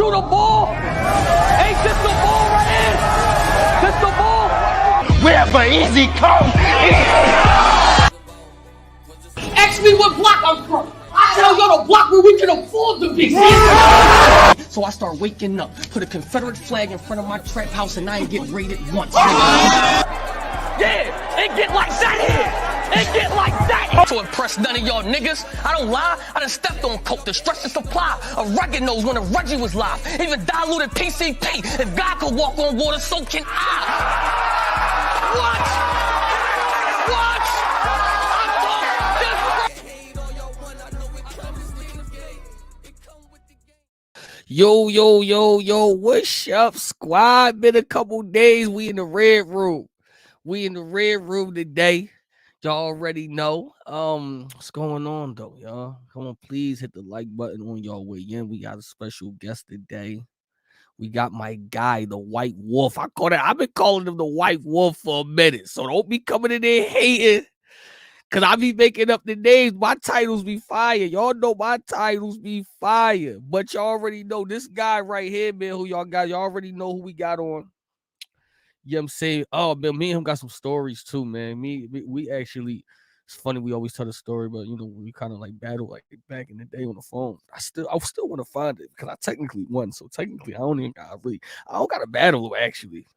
you the ball? Ain't this the ball right here? This the ball? Wherever easy come. Ask me what block I'm from. I tell y'all the block where we can afford to be. So I start waking up, put a Confederate flag in front of my trap house, and I ain't get raided once. Yeah, it get like that here. It get like that. To impress none of y'all niggas, I don't lie. I done stepped on coke to stretch the supply. A rugged nose when a Reggie was live. Even diluted PCP. If God could walk on water, so can I. What? Yo, what's up, squad? Been a couple days. We in the red room. We in the red room today. Y'all already know. What's going on though, y'all? Come on, please hit the like button on y'all way in. We got a special guest today. We got my guy, the White Wolf. I've been calling him the White Wolf for a minute. So don't be coming in there hating. Cause I be making up the names. My titles be fire. Y'all know my titles be fire. But y'all already know this guy right here, man, who y'all got. Y'all already know who we got on. You know what I'm saying? Oh, man, me and him got some stories too, man. We actually, it's funny, we always tell the story, but you know, we kind of like battle like back in the day on the phone. I still want to find it because I technically won. So technically, I don't got to battle actually,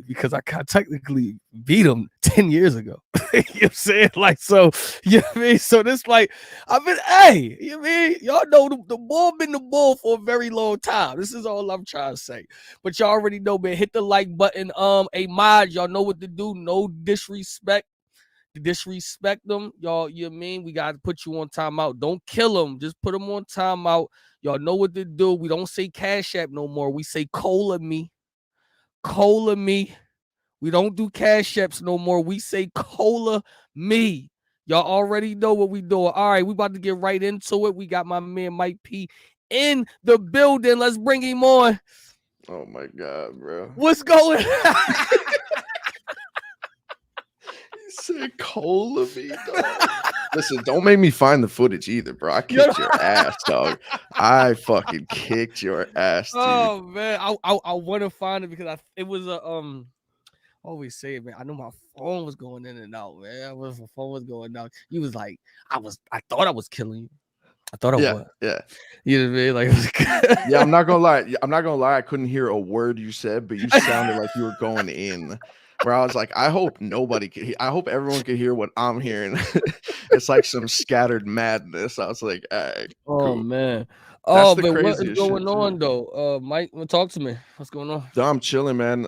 because I technically beat him 10 years ago. You know what I'm saying? Like, so, you know what I mean? So this like, you know what I mean? Y'all know the bull been the bull for a very long time. This is all I'm trying to say. But y'all already know, man, hit the like button. A mod, y'all know what to do. No disrespect. Disrespect them, y'all. You know what I mean? We gotta put you on timeout. Don't kill them, just put them on timeout. Y'all know what to do. We don't say Cash App no more. We say Cola me. We don't do Cash Apps no more. We say Cola me. Y'all already know what we doing. All right, we about to get right into it. We got my man Mike P in the building. Let's bring him on. Oh my God, bro. What's going on? Say Cola me, dog. Listen, don't make me find the footage either, bro. I kicked your ass, dog. I fucking kicked your ass, dude. Oh man, I want to find it because it was a always say it, man. I know my phone was going in and out, man. My phone was going out. He was like, I thought I was killing you. I thought I was. Yeah. You know what I mean? Like, yeah, I'm not gonna lie. I couldn't hear a word you said, but you sounded like you were going in. Where I was like, I hope nobody could hear. I hope everyone could hear what I'm hearing. It's like some scattered madness. I was like, oh cool. man. Oh, but what is going on though? Mike, talk to me. What's going on? I'm chilling, man.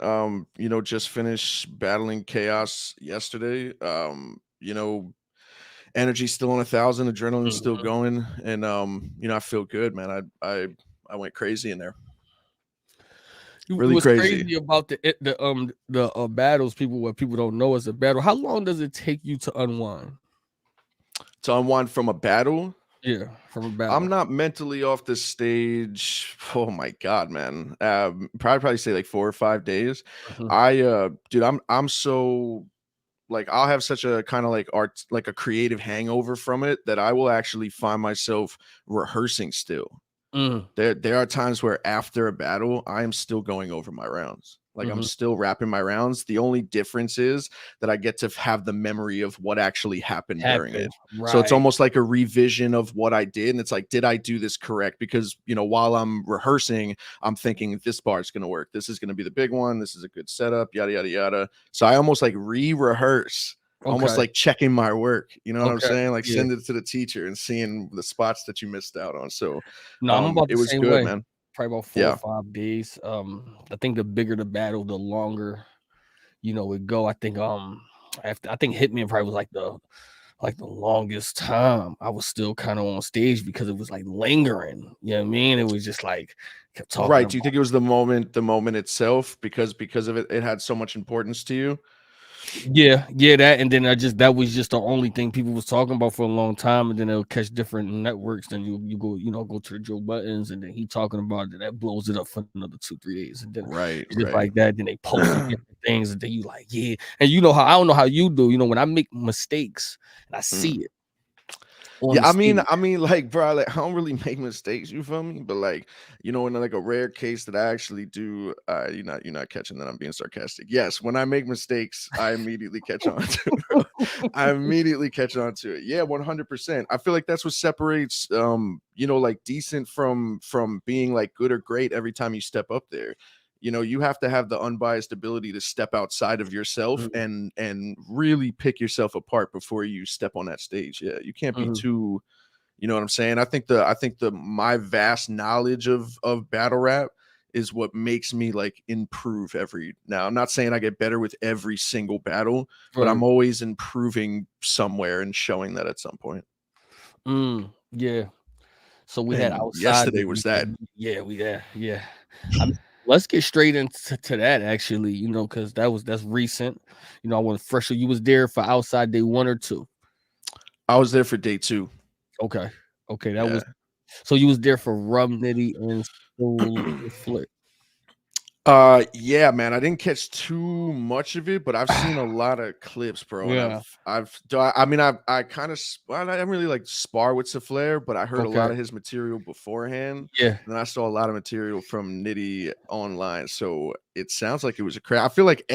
You know, just finished battling chaos yesterday. You know, energy's still on 1,000, adrenaline's still going, and you know, I feel good, man. I went crazy in there. Really crazy about the battles. What people don't know is a battle. How long does it take you to unwind? To unwind from a battle? Yeah, from a battle. I'm not mentally off the stage. Oh my God, man. Probably say like 4 or 5 days. Dude, I'm so like, I'll have such a kind of like like a creative hangover from it that I will actually find myself rehearsing still. There are times where after a battle, I am still going over my rounds. Like I'm still rapping my rounds. The only difference is that I get to have the memory of what actually happened during it. Right. So it's almost like a revision of what I did. And it's like, did I do this correct? Because, you know, while I'm rehearsing, I'm thinking this bar is going to work. This is going to be the big one. This is a good setup, yada, yada, yada. So I almost like re-rehearse. Almost like checking my work, you know what I'm saying? Like send it to the teacher and seeing the spots that you missed out on. So no, I'm about it was good, way. Man. Probably about 4 or 5 days. I think the bigger the battle, the longer, you know, it go. I think I think Hitman probably was like the longest time I was still kind of on stage because it was like lingering. You know what I mean? It was just like kept talking. Right. Do you think it was the moment itself because of it had so much importance to you? Yeah, that, and then that was just the only thing people was talking about for a long time, and then they'll catch different networks. Then you go to the Joe Buttons, and then he talking about it, that blows it up for another 2-3 days, and then like that. Then they post different things, and then you like, yeah, and you know how I don't know how you do. You know, when I make mistakes and I see it, on Yeah, the stage. like, bro, like I don't really make mistakes, you feel me? But like, in like a rare case that I actually do, you're not catching that I'm being sarcastic. Yes, when I make mistakes, I immediately catch on to it, bro. I immediately catch on to it. Yeah, 100%. I feel like that's what separates like decent from being like good or great every time you step up there. You have to have the unbiased ability to step outside of yourself Mhm, and really pick yourself apart before you step on that stage. Yeah, you can't be mhm, too, you know what I'm saying? I think the my vast knowledge of battle rap is what makes me like improve every now. I'm not saying I get better with every single battle, but I'm right. always improving somewhere and showing that at some point. Yeah. So we had And outside yesterday was that. yeah, yeah. I mean, let's get straight into that actually, because that's recent. I want fresher. You was there for outside day 1 or 2. I was there for day 2. Okay. Okay, that was Yeah. so you was there for Rum Nitty and Soul Flick. Yeah, man. I didn't catch too much of it, but I've seen a lot of clips, bro. And Yeah. I kind of, well, I didn't really like spar with Souffleur, but I heard a lot Okay. of his material beforehand. Yeah. And I saw a lot of material from Nitty online. So it sounds like it was a crowd. I feel like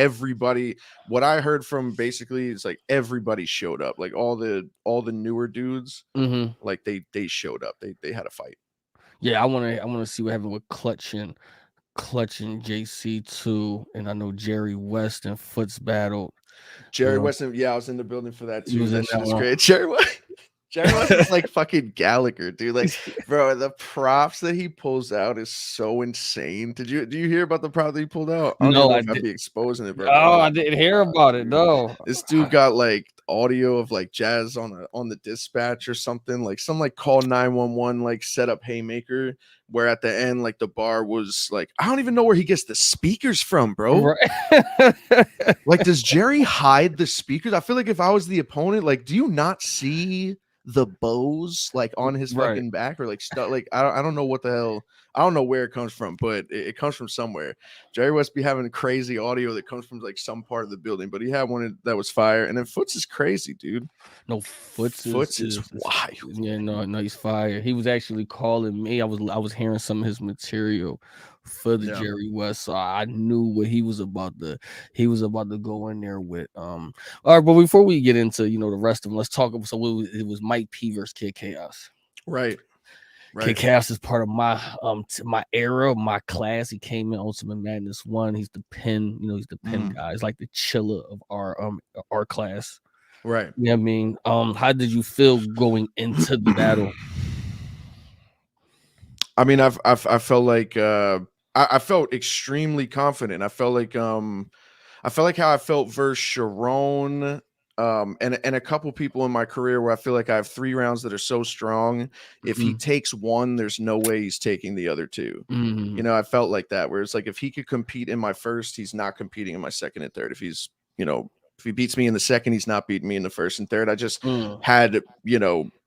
what I heard from basically is like everybody showed up. Like all the newer dudes, Mhm. like they showed up. They had a fight. Yeah, I wanna see what happened with Clutch and JC too, and I know Jerry West and Foots battled. Jerry Weston, yeah, I was in the building for that He too. was in That shit that is one. great. Jerry West is like fucking Gallagher, dude. Like, bro, the props that he pulls out is so insane. Do you hear about the prop that he pulled out? I don't even No, know I if I'd did. be exposing it, bro. Oh, Oh I my didn't hear god, about it. dude. No. This dude got like audio of like jazz on the dispatch or something, like some like call 911 like setup haymaker, where at the end, like the bar was like, I don't even know where he gets the speakers from, bro. Right. Like, does Jerry hide the speakers? I feel like if I was the opponent, like, do you not see the bows like on his Right. fucking back or like stuff? Like, I don't know what the hell. I don't know where it comes from, but it comes from somewhere. Jerry West be having crazy audio that comes from like some part of the building, but he had one that was fire. And then Foots is crazy, dude. No, Foots is Foots is is wild. yeah, no, he's fire. He was actually calling me. I was hearing some of his material for the Yeah. Jerry West, so I knew what he was about to go in there with. All right, but before we get into the rest of them, let's talk. So it was Mike P versus Kid Chaos. Right. Kid Right. Chaos is part of my era, my class. He came in Ultimate Madness 1. He's the pen, he's the pen Mm, guy. He's like the chiller of our class. right. Yeah, I mean, how did you feel going into the battle? I mean, I felt like I felt extremely confident. I felt like how I felt versus Sharon, and a couple people in my career where I feel like I have 3 rounds that are so strong. If he Mhm, takes one, there's no way he's taking the other 2. mhm, I felt like that, where it's like if he could compete in my first, he's not competing in my second and third. You know, if he beats me in the second, he's not beating me in the first and third. I just mm, had,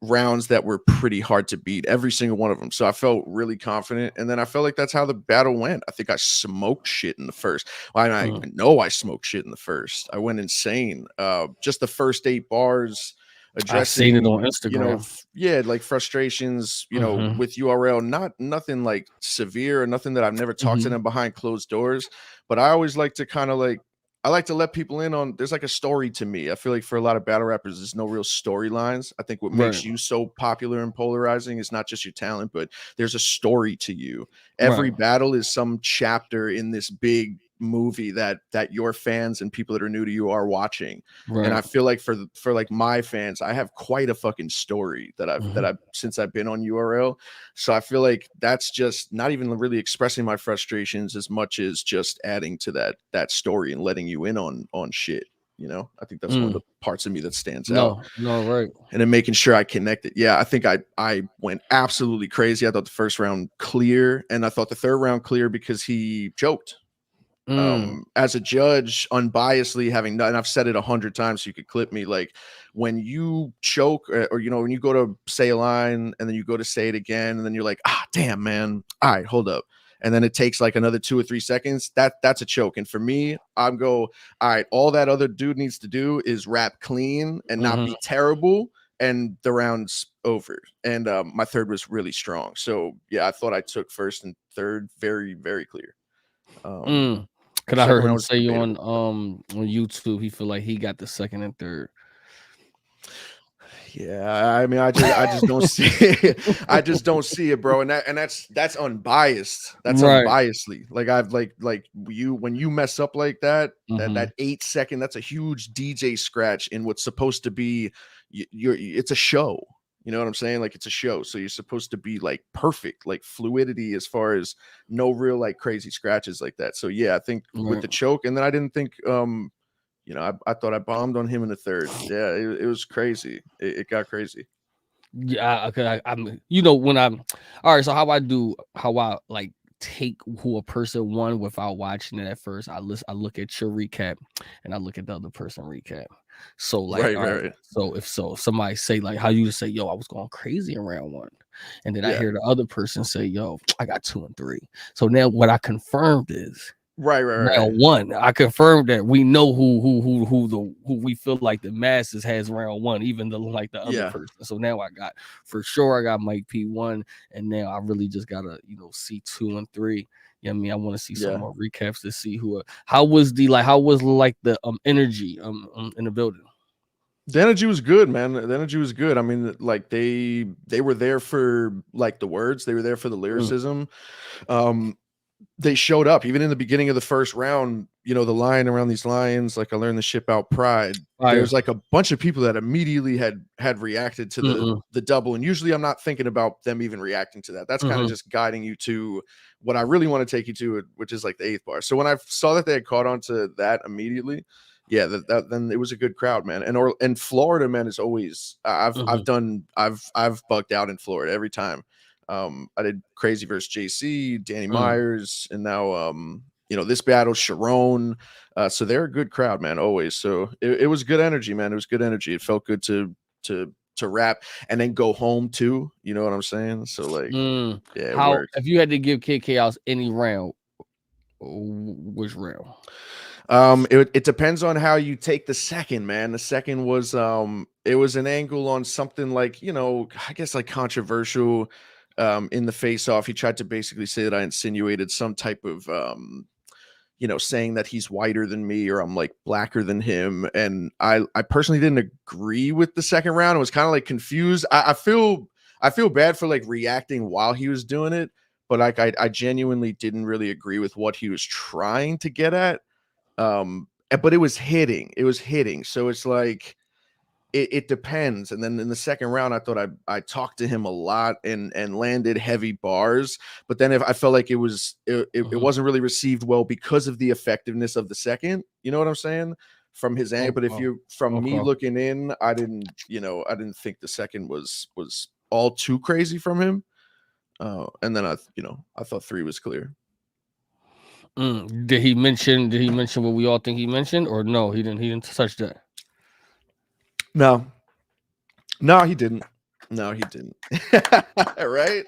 rounds that were pretty hard to beat, every single one of them. So I felt really confident. And then I felt like that's how the battle went. I think I smoked shit in the first. Well, I mm. know I smoked shit in the first. I went insane. Just the first 8 bars I seen it addressing, on Instagram. yeah, like frustrations, Mhm, with URL, nothing like severe or nothing that I've never talked to mhm, them behind closed doors. But I always like to kind of like, I like to let people in on there's like a story to me. I feel like for a lot of battle rappers, there's no real storylines. I think what right, makes you so popular and polarizing is not just your talent, but there's a story to you. Every right, battle is some chapter in this big movie that your fans and people that are new to you are watching. And I right, feel like for like my fans, I have quite a fucking story that I've that mhm, I've since I've been on URL. So I feel like that's just not even really expressing my frustrations as much as just adding to that story and letting you in on shit. I think that's one of mm. the parts of me that stands out. No, no, right. And then making sure I connect it. Yeah, I think I went absolutely crazy. I thought the first round clear, and I thought the third round clear because he choked. Mm, As a judge, unbiasedly having done, and I've said it 100 times so you could clip me, like when you choke, or when you go to say a line and then you go to say it again and then you're like, damn, man, all right, hold up, and then it takes like another 2 or 3 seconds, that's a choke. And for me, I'm go, all right, all that other dude needs to do is rap clean and not mhm, be terrible, and the round's over, and my third was really strong. So yeah, I thought I took first and third very, very clear. Um, Mm. Cause I second heard round him was say debatable. on YouTube he feel like he got the second and third. Yeah, I mean, I just don't see it. I just don't see it, bro. And that's unbiased. That's Right. unbiasedly. Like I've like you when you mess up like that, that Mhm. 8 second, that's a huge DJ scratch in what's supposed to be it's a show. You know what I'm saying? Like it's a show. So you're supposed to be like perfect, like fluidity as far as no real like crazy scratches like that. So yeah, I think with Right. the choke, and then I didn't think I thought I bombed on him in the third. Yeah, it was crazy. It got crazy. Yeah, okay. I'm, when I'm all right. So how I like take who a person won without watching it at first. I look at your recap, and I look at the other person recap. So like, Right, all right. right, right. If somebody say like how you just say, yo, I was going crazy in round one, and then I Yeah. hear the other person say, yo, I got 2 and 3. So now what I confirmed is Right, right, right. round one. I confirmed that we know who we feel like the masses has round one, even the like the other Yeah. person. So now I got for sure I got Mike P1, and now I really just gotta see 2 and 3. I mean, I want to see some Yeah. more recaps to see how was the energy in the building. The energy was good, man. The energy was good. I mean, like they were there for like the words, they were there for the Mm, lyricism. Um they showed up even in the beginning of the first round. The line around these lions, like I learned the ship out pride. fire. There's like a bunch of people that immediately had reacted to Mm-mm, the double, and usually I'm not thinking about them even reacting to that. That's kind of mm-hmm, just guiding you to what I really want to take you to, which is like the eighth bar. So when I saw that they had caught on to that immediately, yeah, that then it was a good crowd, man. And Florida, man, is always mm-hmm, I've bugged out in Florida every time. I did Crazy versus JC, Danny mm, Myers, and now this battle, Sharon. So they're a good crowd, man, always. So it was good energy, man. It was good energy. It felt good to rap and then go home too. You know what I'm saying? So like, mm. yeah, it How worked. if you had to give Kid Chaos any round, which round? It depends on how you take the second, man. The second was it was an angle on something like, I guess like controversial. In the face off, he tried to basically say that I insinuated some type of saying that he's whiter than me or I'm like blacker than him. And I personally didn't agree with the second round. I was kind of like confused. I feel bad for like reacting while he was doing it, but like I genuinely didn't really agree with what he was trying to get at. But it was hitting. So it's like it depends. And then in the second round, I thought I talked to him a lot and landed heavy bars. But then if I felt like it Mhm. wasn't really received well because of the effectiveness of the second. You know what I'm saying? From his end. But if Okay. you from me Okay. looking in, I didn't think the second was all too crazy from him. And then I thought three was clear. Did he mention what we all think he mentioned, or no? He didn't touch that. No, no, he didn't. No, he didn't. Right?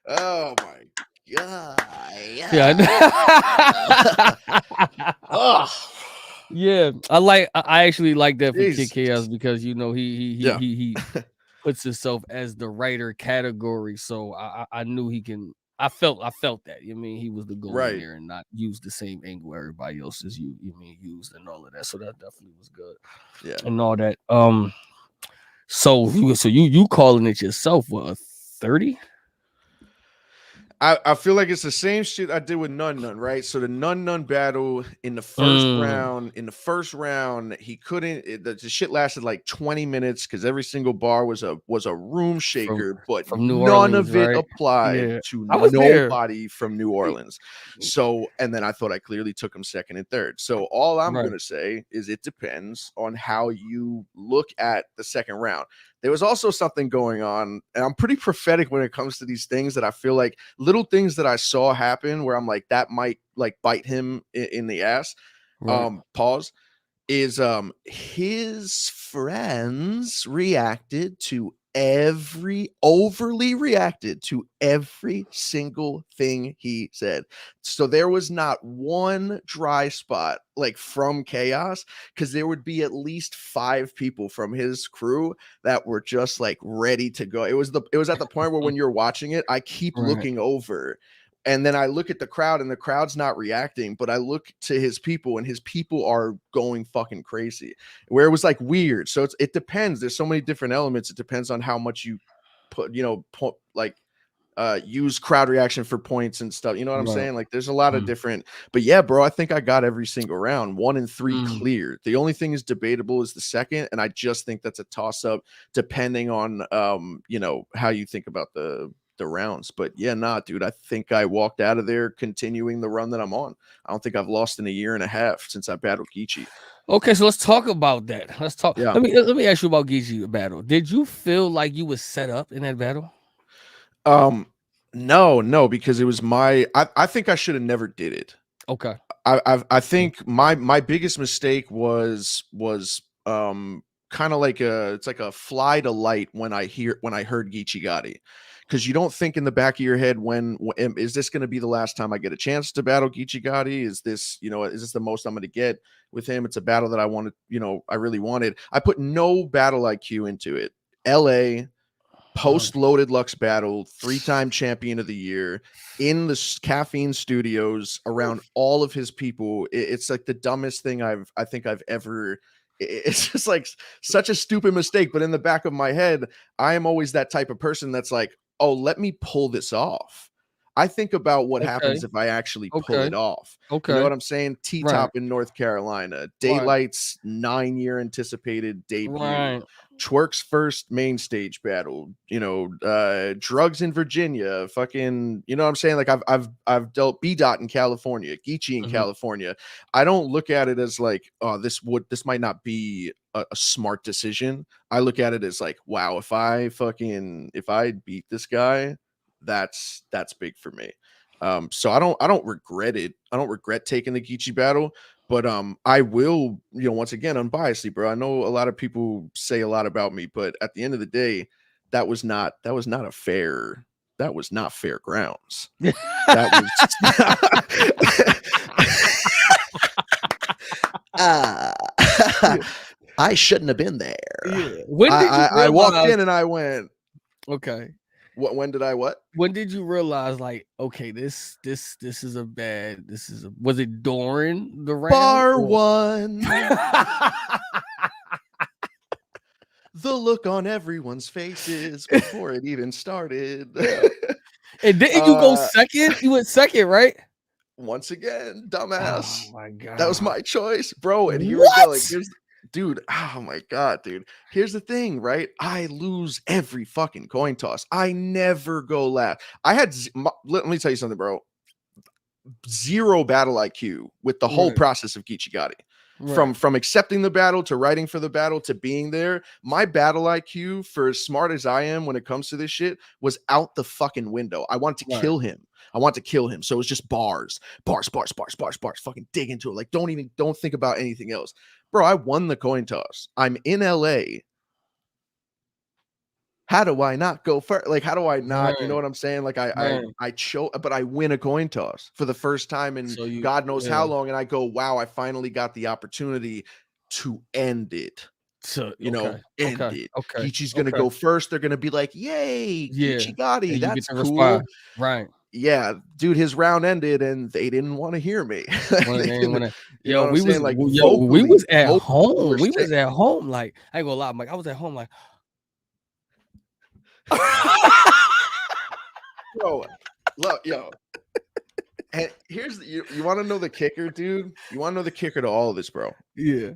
Oh my god. Yeah. Yeah. Oh, Yeah. I actually like that for Kid Chaos Jesus. because Yeah. he puts himself as the writer category. So I knew he can. I felt that. You mean he was the goat in Right. there and not use the same angle everybody else is you mean used and all of that. So that definitely was good Yeah. and all that. So you calling it yourself? What, a 30? I feel like it's the same shit I did with Nun, right? So the Nun battle Mm, in the first round, he couldn't. The shit lasted like 20 minutes because every single bar was a room from shaker, but from New none Orleans, of it right? applied Yeah, to I was there. nobody from New Orleans. So, and then I thought I clearly took him second and third. So all I'm Right. gonna say is it depends on how you look at the second round. There was also something going on, and I'm pretty prophetic when it comes to these things that I feel like little things that I saw happen where I'm like, that might like bite him in the ass. Right. Pause is his friends reacted to overly reacted to every single thing he said. So there was not one dry spot like from chaos, because there would be at least 5 people from his crew that were just like ready to go. It was at the point where when you're watching it, I keep Right. looking over. And then I look at the crowd and the crowd's not reacting, but I look to his people and his people are going fucking crazy. Where it was like weird. So it depends. There's so many different elements. It depends on how much you put, like use crowd reaction for points and stuff. You know what I'm Right. saying? Like there's a lot of Mm. different, but yeah, bro, I think I got every single round. 1 and 3 Mm. clear. The only thing is debatable is the second, and I just think that's a toss up depending on how you think about the rounds. But yeah, nah, dude, I think I walked out of there continuing the run that I'm on. I don't think I've lost in a year and a half since I battled Geechi. Okay, so let's talk about that. Let's talk. Yeah. Let me ask you about Geechi battle. Did you feel like you was set up in that battle? Um, no, because it was I think I should have never did it. Okay. I think my biggest mistake was kind of like it's like a fly to light when I heard Geechi Gotti, because you don't think in the back of your head when is this going to be the last time I get a chance to battle Geechi Gotti? Is this the most I'm going to get with him? It's a battle that I wanted, I really wanted. I put no battle IQ into it. LA Right. post-loaded Lux battle, 3-time champion of the year in the Caffeine Studios around all of his people. It's like the dumbest thing I think I've ever. It's just like such a stupid mistake. But in the back of my head, I am always that type of person that's like, oh, let me pull this off. I think about what Okay. happens if I actually pull Okay. it off. You know Okay. what I'm saying? Right. T-Top in North Carolina, Right. Daylight's 9-year anticipated debut, Right. Twerk's first main stage battle, Drugs in Virginia, fucking, you know what I'm saying? Like I've dealt B Dot in California, Geechi in Mhm. California. I don't look at it as like, oh, this might not be a smart decision. I look at it as like, wow, if I beat this guy, that's big for me. So I don't regret it. I don't regret taking the Geechi battle. But I will, once again, unbiasedly, bro. I know a lot of people say a lot about me, but at the end of the day, that was not fair grounds. That was uh, Yeah. I shouldn't have been there. Yeah. When did you I walked realize? in and I went, Okay. when did I what? When did you realize, like, okay, this is a bad. Was it during the round Bar or? one. The look on everyone's faces before it even started. Yeah. And didn't you go uh second? You went second, right? Once again, Oh dumbass. my That was god. my choice, bro. And here we go. Like, What? dude. Oh my god, dude. Here's the thing, right? I lose every fucking coin toss. I never go last. Let me tell you something, bro. Zero battle IQ with the whole Right. process of Geechi Gotti. Right. From accepting the battle to writing for the battle to being there, my battle IQ, for as smart as I am when it comes to this shit, was out the fucking window. I wanted to Right. kill him. I want to kill him. So it was just bars, bars, bars, bars, bars, bars. Fucking dig into it. Like, don't think about anything else. Bro, I won the coin toss. I'm in LA. How do I not go first? Like, how do I not, you know Right. what I'm saying? Like Right. I chose, but I win a coin toss for the first time in So you, God knows how yeah. long. And I go, wow, I finally got the opportunity to end it. So End okay. Okay. it. Okay. Geechi's gonna Okay. go first. They're gonna be like, yay, Yeah. Geechi Gotti. And you get That's to respond. cool. Right. Yeah, dude, his round ended and they didn't want to hear me. When They they didn't, when they, you know what I'm saying? Like we was at vocally were home. We sick. was at home. Like, I ain't gonna lie, Mike. I was at home like Bro, look, yo. And here's you want to know the kicker, dude? You want to know the kicker to all of this, bro? yeah.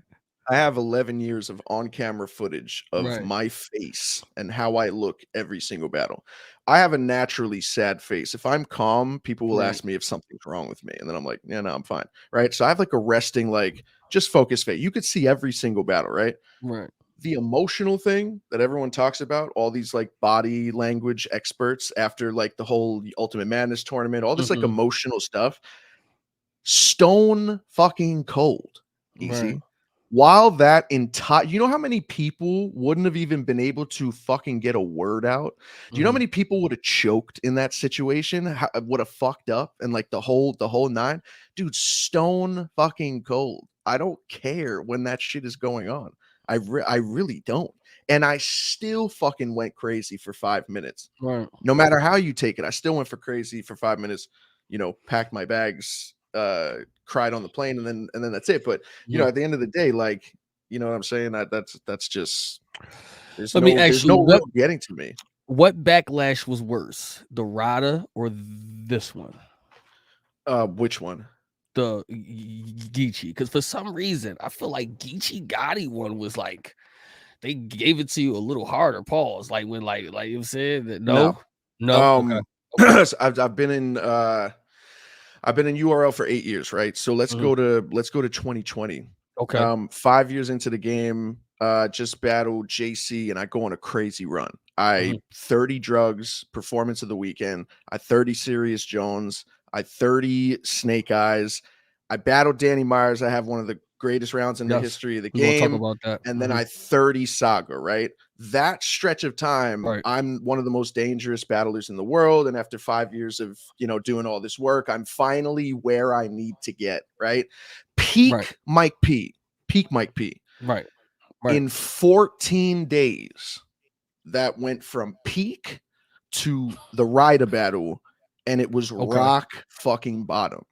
I have 11 years of on-camera footage of Right. my face and how I look every single battle. I have a naturally sad face. If I'm calm, people will Right. ask me if something's wrong with me, and then I'm like, yeah, no, I'm fine, right? So I have like a resting, like just focus face. You could see every single battle, right? Right. The emotional thing that everyone talks about, all these like body language experts after like the whole Ultimate Madness tournament, all this like Mhm. emotional stuff, stone fucking cold, Right. easy. while that entire, you know how many people wouldn't have even been able to fucking get a word out? Do you know how Mhm. many people would have choked in that situation? Would have fucked up and like the whole nine? Dude, stone fucking cold. I don't care when that shit is going on. I really don't. And I still fucking went crazy for 5 minutes. Right. No matter how you take it, I still went for crazy for 5 minutes. Packed my bags, cried on the plane, and then that's it. But Mhm. at the end of the day, like, you know what I'm saying? That's just, there's Let me no ask there's you no real getting to me. what backlash was worse, the Rada or this one? Which one? The Geechi? Because for some reason, I feel like Geechi Gotti one was like they gave it to you a little harder. Pause. Like when like you said that No. no, okay, Um, okay, so I've been in URL for 8 years, right? So let's mhm, go to 2020. okay, 5 years into the game, just battled JC, and I go on a crazy run. I mhm, 30 drugs, performance of the weekend. I 30 Serious Jones. I 30 Snake Eyes. I battled Danny Myers. I have one of the greatest rounds in the yes, history of the we're gonna talk game. about that. And then I 30 Saga, right? That stretch of time, Right, I'm one of the most dangerous battlers in the world. And after 5 years of, doing all this work, I'm finally where I need to get, right? right, Peak Mike P. Peak Mike P. right, right, In 14 days, that went from peak to the Rida battle, and it was okay, rock fucking bottom.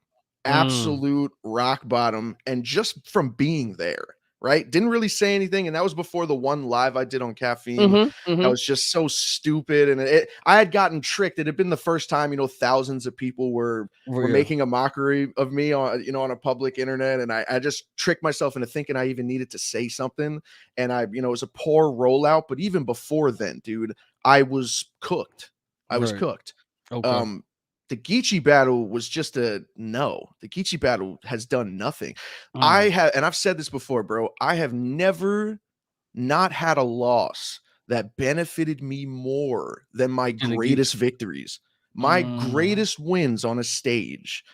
mm, Absolute rock bottom. And just from being there, right? Didn't really say anything. And that was before the one live I did on caffeine. mhm, That mhm, was just so stupid. And I had gotten tricked. It had been the first time, thousands of people were yeah, making a mockery of me on a public internet. And I just tricked myself into thinking I even needed to say something. And it was a poor rollout. But even before then, dude, I was cooked. I was right, cooked. okay, Um, the Geechi battle was just a no. The Geechi battle has done nothing. mm, And I've said this before, bro. I have never not had a loss that benefited me more than my in the Geech, greatest victories. My mm, greatest wins on a stage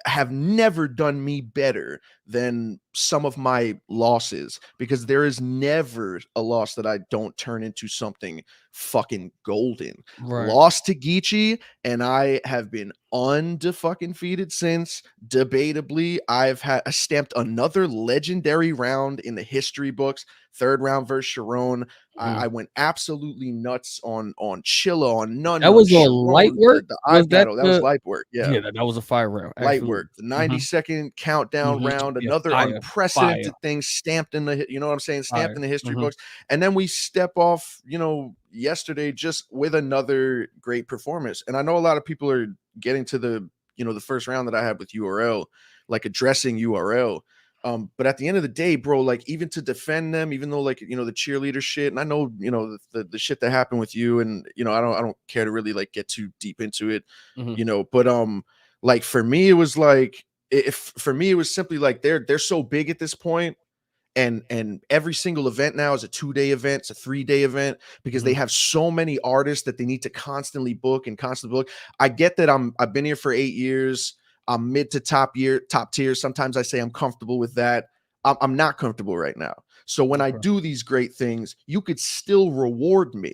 have never done me better than some of my losses, because there is never a loss that I don't turn into something fucking golden. right, Lost to Geechi, and I have been undefucking feated since. Debatably, I stamped another legendary round in the history books. Third round versus Sharon. I mhm. went absolutely nuts on Chilla, on Nun That Nun, was a light Sharon, work? the eye Was that battle. That was the light work. Yeah. yeah, that was a fire round, Light absolutely. work, the 90 Mhm, second countdown mhm, round, yeah, another fire, unprecedented thing stamped in the, you know what I'm saying, stamped fire, in the history mhm, books. And then we step off, yesterday, just with another great performance. And I know a lot of people are getting to the first round that I had with URL, like addressing URL. But at the end of the day, bro, like, even to defend them, even though, like, the cheerleader shit, and I know, the shit that happened with you, and I don't care to really like get too deep into it, mhm, but like, for me, it was like, if for me it was simply like, they're so big at this point, and every single event now is a 2-day event, it's a 3-day event, because they mhm, have so many artists that they need to constantly book and constantly book. I get that I've been here for 8 years. I'm mid to top tier. Sometimes I say I'm comfortable with that. I'm not comfortable right now. So when I okay, do these great things, you could still reward me.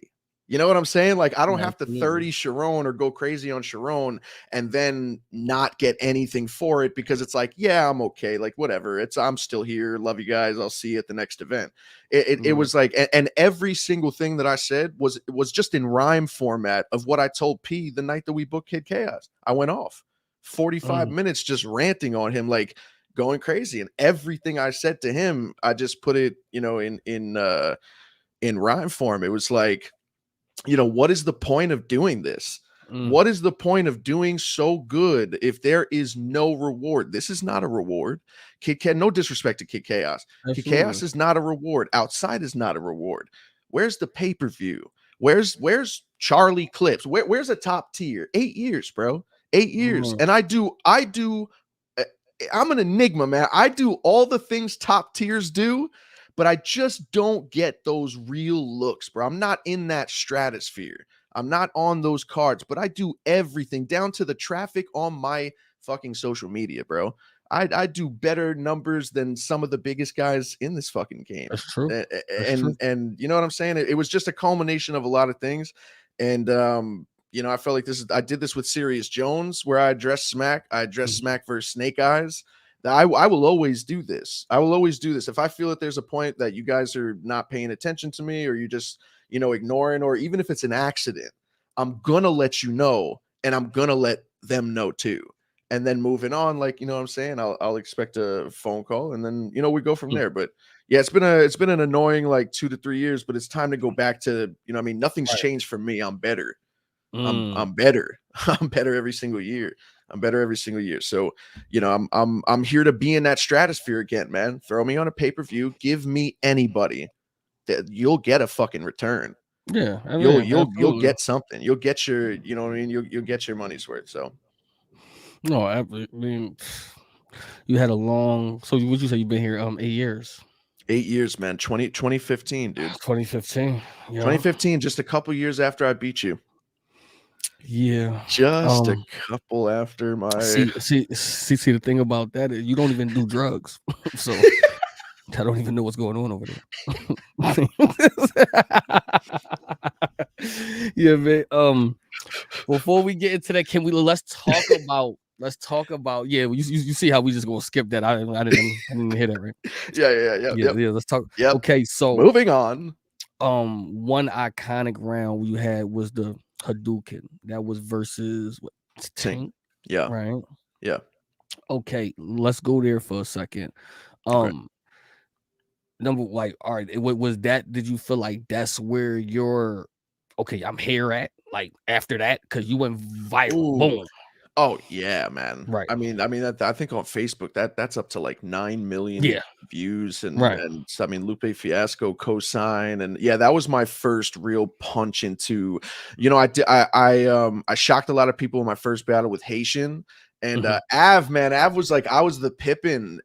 You know what I'm saying? Like, I don't have to absolutely, 30 Sharon or go crazy on Sharon and then not get anything for it, because it's like, yeah, I'm okay. Like, whatever. I'm still here. Love you guys. I'll see you at the next event. It right, was like, and every single thing that I said was just in rhyme format of what I told P the night that we booked Kid Chaos. I went off 45 mm, minutes just ranting on him, like, going crazy. And everything I said to him, I just put it, in rhyme form. It was like, what is the point of doing this? mm, What is the point of doing so good if there is no reward? This is not a reward. Kid Chaos, no disrespect to Kid Chaos. Kid absolutely, Chaos is not a reward. Outside is not a reward. Where's the pay-per-view? Where's Charlie Clips? Where's a top tier? 8 years, bro. 8 years. mm, And uh, I'm an enigma, man. I do all the things top tiers do, but I just don't get those real looks, bro. I'm not in that stratosphere. I'm not on those cards, but I do everything down to the traffic on my fucking social media, bro. I do better numbers than some of the biggest guys in this fucking game. That's true. That's true. And you know what I'm saying? It was just a culmination of a lot of things. And you know, I felt like I did this with Sirius Jones, where I addressed Smack. I addressed Mhm. Smack versus Snake Eyes. I will always do this. I will always do this. If I feel that there's a point that you guys are not paying attention to me, or you just, you know, ignoring, or even if it's an accident, I'm gonna let you know, and I'm gonna let them know too. And then moving on, like, you know what I'm saying? I'll expect a phone call, and then, you know, we go from Mm, there. But yeah, it's been an annoying like 2 to 3 years, but it's time to go back to, you know, I mean, nothing's right. changed for me. I'm better. Mm, I'm better. I'm better every single year. I'm better every single year. So, you know, I'm here to be in that stratosphere again, man. Throw me on a pay-per-view, give me anybody, that you'll get a fucking return. yeah, I You'll mean, you'll you'll absolutely. get something. You'll get your, you know what I mean? You'll get your money's worth. So No, I mean, you had a long. So would you say you've been here 8 years? 8 years, man. 2015, dude. 2015. Yeah. 2015, just a couple years after I beat you. Yeah. Just a Um. couple after my See. The thing about that is you don't even do drugs, so I don't even know what's going on over there. Yeah, man. Before we get into that, can we let's talk about you see how we just gonna skip that. I didn't hear that, right? yeah, Yeah, yep, yeah, let's talk. yep. Okay, so Moving on. one iconic round we had was the Hadouken. That was versus what, Tink. Tank, Yeah, right? yeah. Okay, let's go there for a second. Okay. Um, number like, all right, was that? Did you feel like that's where your okay? I'm here at like after that because you went viral. Ooh. Boom. Oh yeah, man. Right. I mean that I think on Facebook that's up to like 9 million Yeah. views, Right. I mean Lupe Fiasco cosign, and yeah, that was my first real punch into, you know, I shocked a lot of people in my first battle with Haitian, and Hmm. Av was like, I was the Pippin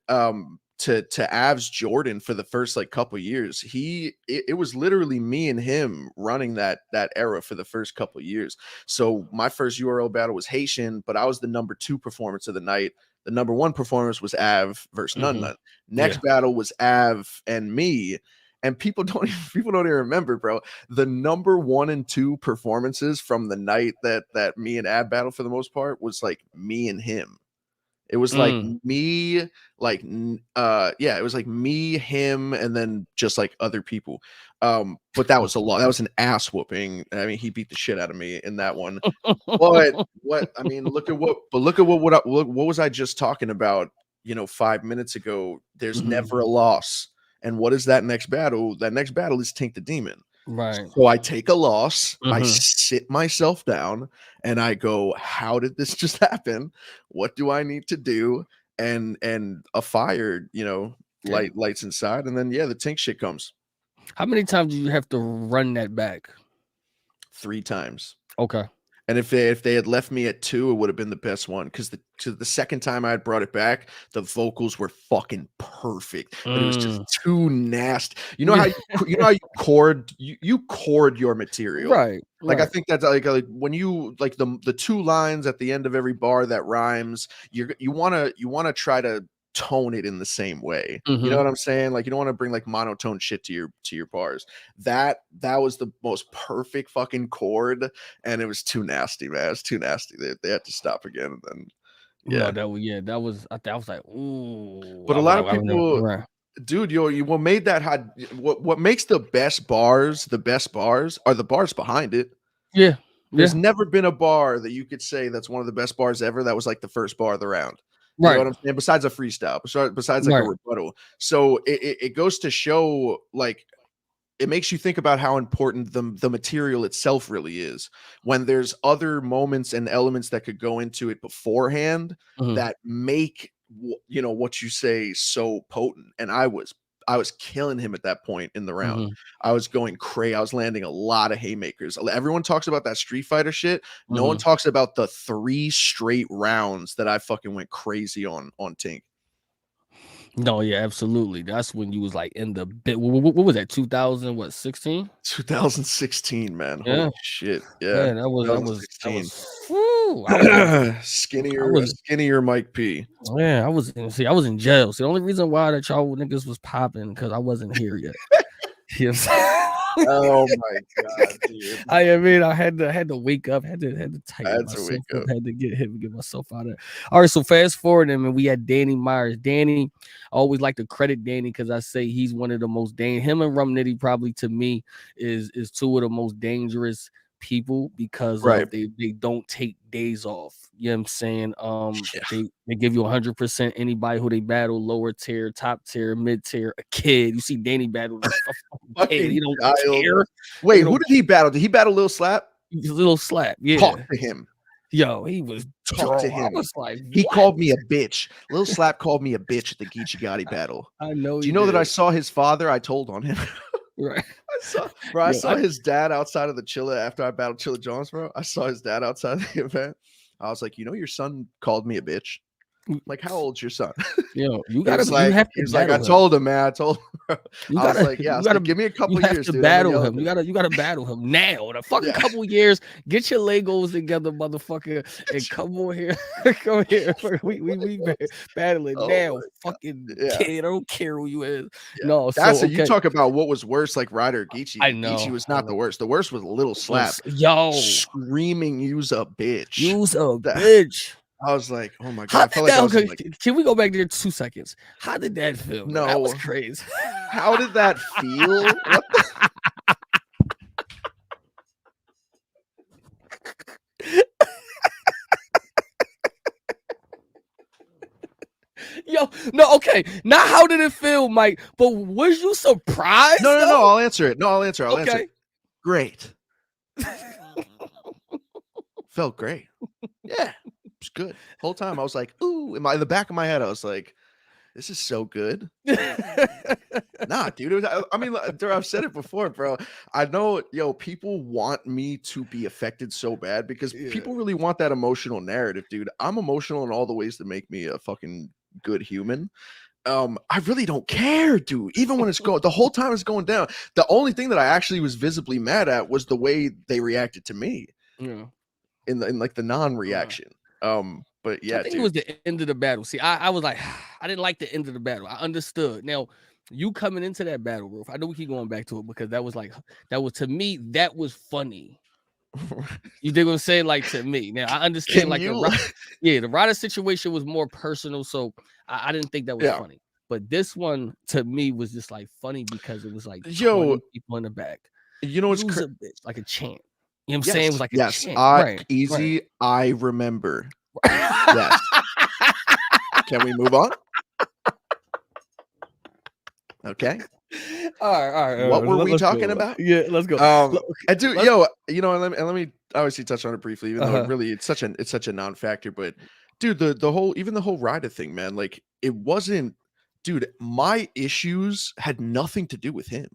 to Av's Jordan for the first like couple years. It was literally me and him running that era for the first couple years. So my first URL battle was Haitian, but I was the number 2 performance of the night. The number 1 performance was Av versus Nun Hmm. Nun. Next Yeah. battle was Av and me. And people don't even remember, bro. The number 1 and 2 performances from the night that me and Av battled for the most part was like me and him. It was like Mm. me, like yeah, it was like me, him, and then just like other people. But that was a lot. That was an ass whooping. I mean, he beat the shit out of me in that one. But what I mean, look at what was I just talking about, you know, 5 minutes ago? There's Hmm. never a loss. And what is that next battle? That next battle is Tink the Demon. Right. So I take a loss, I Hmm. sit myself down, and I go, "How did this just happen? What do I need to do?" And a fire, you know, Yeah. lights inside, and then yeah, the Tink shit comes How many times do you have to run that back? 3 times. Okay. And if they had left me at 2, it would have been the best one, because the second time I had brought it back, the vocals were fucking perfect, but it was just Mm. too nasty. Yeah. You know how you chord your material. Right. Like, I Right. think that's like when you like the 2 lines at the end of every bar that rhymes, you wanna try to tone it in the same way. You know Hmm. what I'm saying? Like, you don't wanna bring like monotone shit to your bars. That was the most perfect fucking chord, and it was too nasty, man. It was too nasty. They had to stop again, and then No, yeah. that was I was like, ooh, But a lot of I remember. people, Right. dude, you what made that hot? What makes the best bars are the bars behind it. Yeah. There's Yeah. never been a bar that you could say that's one of the best bars ever that was like the first bar of the round. You know Right. what I'm saying? Besides a freestyle, besides like a Right. rebuttal. So it goes to show, like, it makes you think about how important the material itself really is, when there's other moments and elements that could go into it beforehand Hmm. that make you know what you say so potent. And I was killing him at that point in the round. Hmm. I was going crazy. I was landing a lot of haymakers. Everyone talks about that Street Fighter shit. No one Hmm. talks about the 3 straight rounds that I fucking went crazy on Tink. No, yeah, absolutely. That's when you was like in the bit. What was that? 2000? What 16? 2016, man. Holy Yeah. shit. Yeah. Yeah. That was. 2016. too. I Skinnier, a was skinnier Mike P. yeah, I was in jail. So the only reason why that y'all niggas was popping because I wasn't here yet. You know what I'm saying? Oh my god, dude. I mean, I had to wake up, had to tighten That's a myself wake up, up. had to get myself out of it. All right, so fast forward, and we had Danny Myers. Danny, I always like to credit Danny because I say he's one of the most him and Rum Nitty probably to me is two of the most dangerous people because Right. of they don't take days off. You know what I'm saying? Yeah. They give you 100% anybody who they battle, lower tier, top tier, mid tier, a kid. You see Danny battle a fucking kid. Fucking He don't child. care. Wait, They who don't did he battle? Did he battle Lil Slap? a little slap, Talk yeah. to him. Yo, he was Talk to I him. was like, He what? called me a bitch. Lil Slap called me a bitch at the Geechi Gotti battle. I know Do he you know that I did. saw his father? I told on him. Right. I Yo, saw his dad outside of the Chilla after I battled Chilla Jones, bro. I saw his dad outside of the event. I was like, you know, your son called me a bitch. I'm like, how old's your son? yo, He have to was like, I battle him. told him, man. I told him. Bro. I was like, yeah. I was like, give me a You couple have years, to dude. I'm gonna battle yell at him. him. You gotta battle him now. In a fucking Yeah. couple years, get your Legos together, motherfucker, and come on here. Come here. We battling Oh now. my god. Fucking Yeah. kid. I don't care who you is. Yeah. No, so That's it. You okay. talk about what was worse, like Ryder or Geechi. I Like Geechi know. was not the worst. The worst was Little Slap Yo, screaming, "Use a bitch." use a That, bitch. I was like, oh my god. How I felt did like I that was in okay? like, Can we go back there 2 seconds? How did that feel? Though? That was no. crazy. How did that feel? What the Yo, no, okay. Not how did it feel, Mike? But was you surprised No, though? I'll answer it. No, I'll answer. I'll answer it. Okay. Great. Felt great. Yeah. It's good. Whole time I was like, ooh, in the back of my head, I was like, this is so good. Nah, dude. I mean, dude, I've said it before, bro. I know, people want me to be affected so bad because Yeah. people really want that emotional narrative, dude. I'm emotional in all the ways that make me a fucking good human. I really don't care, dude. Even when it's going, the whole time it's going down. The only thing that I actually was visibly mad at was the way they reacted to me Yeah. in like the non-reaction. But I yeah, think it dude. was the end of the battle. See, I was like, I didn't like the end of the battle. I understood. Now, you coming into that battle, Roof. I know we keep going back to it because that was to me, that was funny. You dig what I'm saying? Like to me. Now I understand Can like you? the Ryder situation was more personal, so I didn't think that was Yeah. funny. But this one to me was just like funny because it was like Yo, 20 people in the back. you know what's Use a bitch, like a chant. You know what I'm saying? It was yes, like a yes. chant. Right. Easy. I remember. Yes. Can we move on? Okay. All right. What were we Let's talking go. about? Yeah, let's go. And dude, Let's, and let me obviously touch on it briefly, even though uh-huh. it's such a non-factor. But dude, the whole even the whole Ryder thing, man, like it wasn't, dude. My issues had nothing to do with him.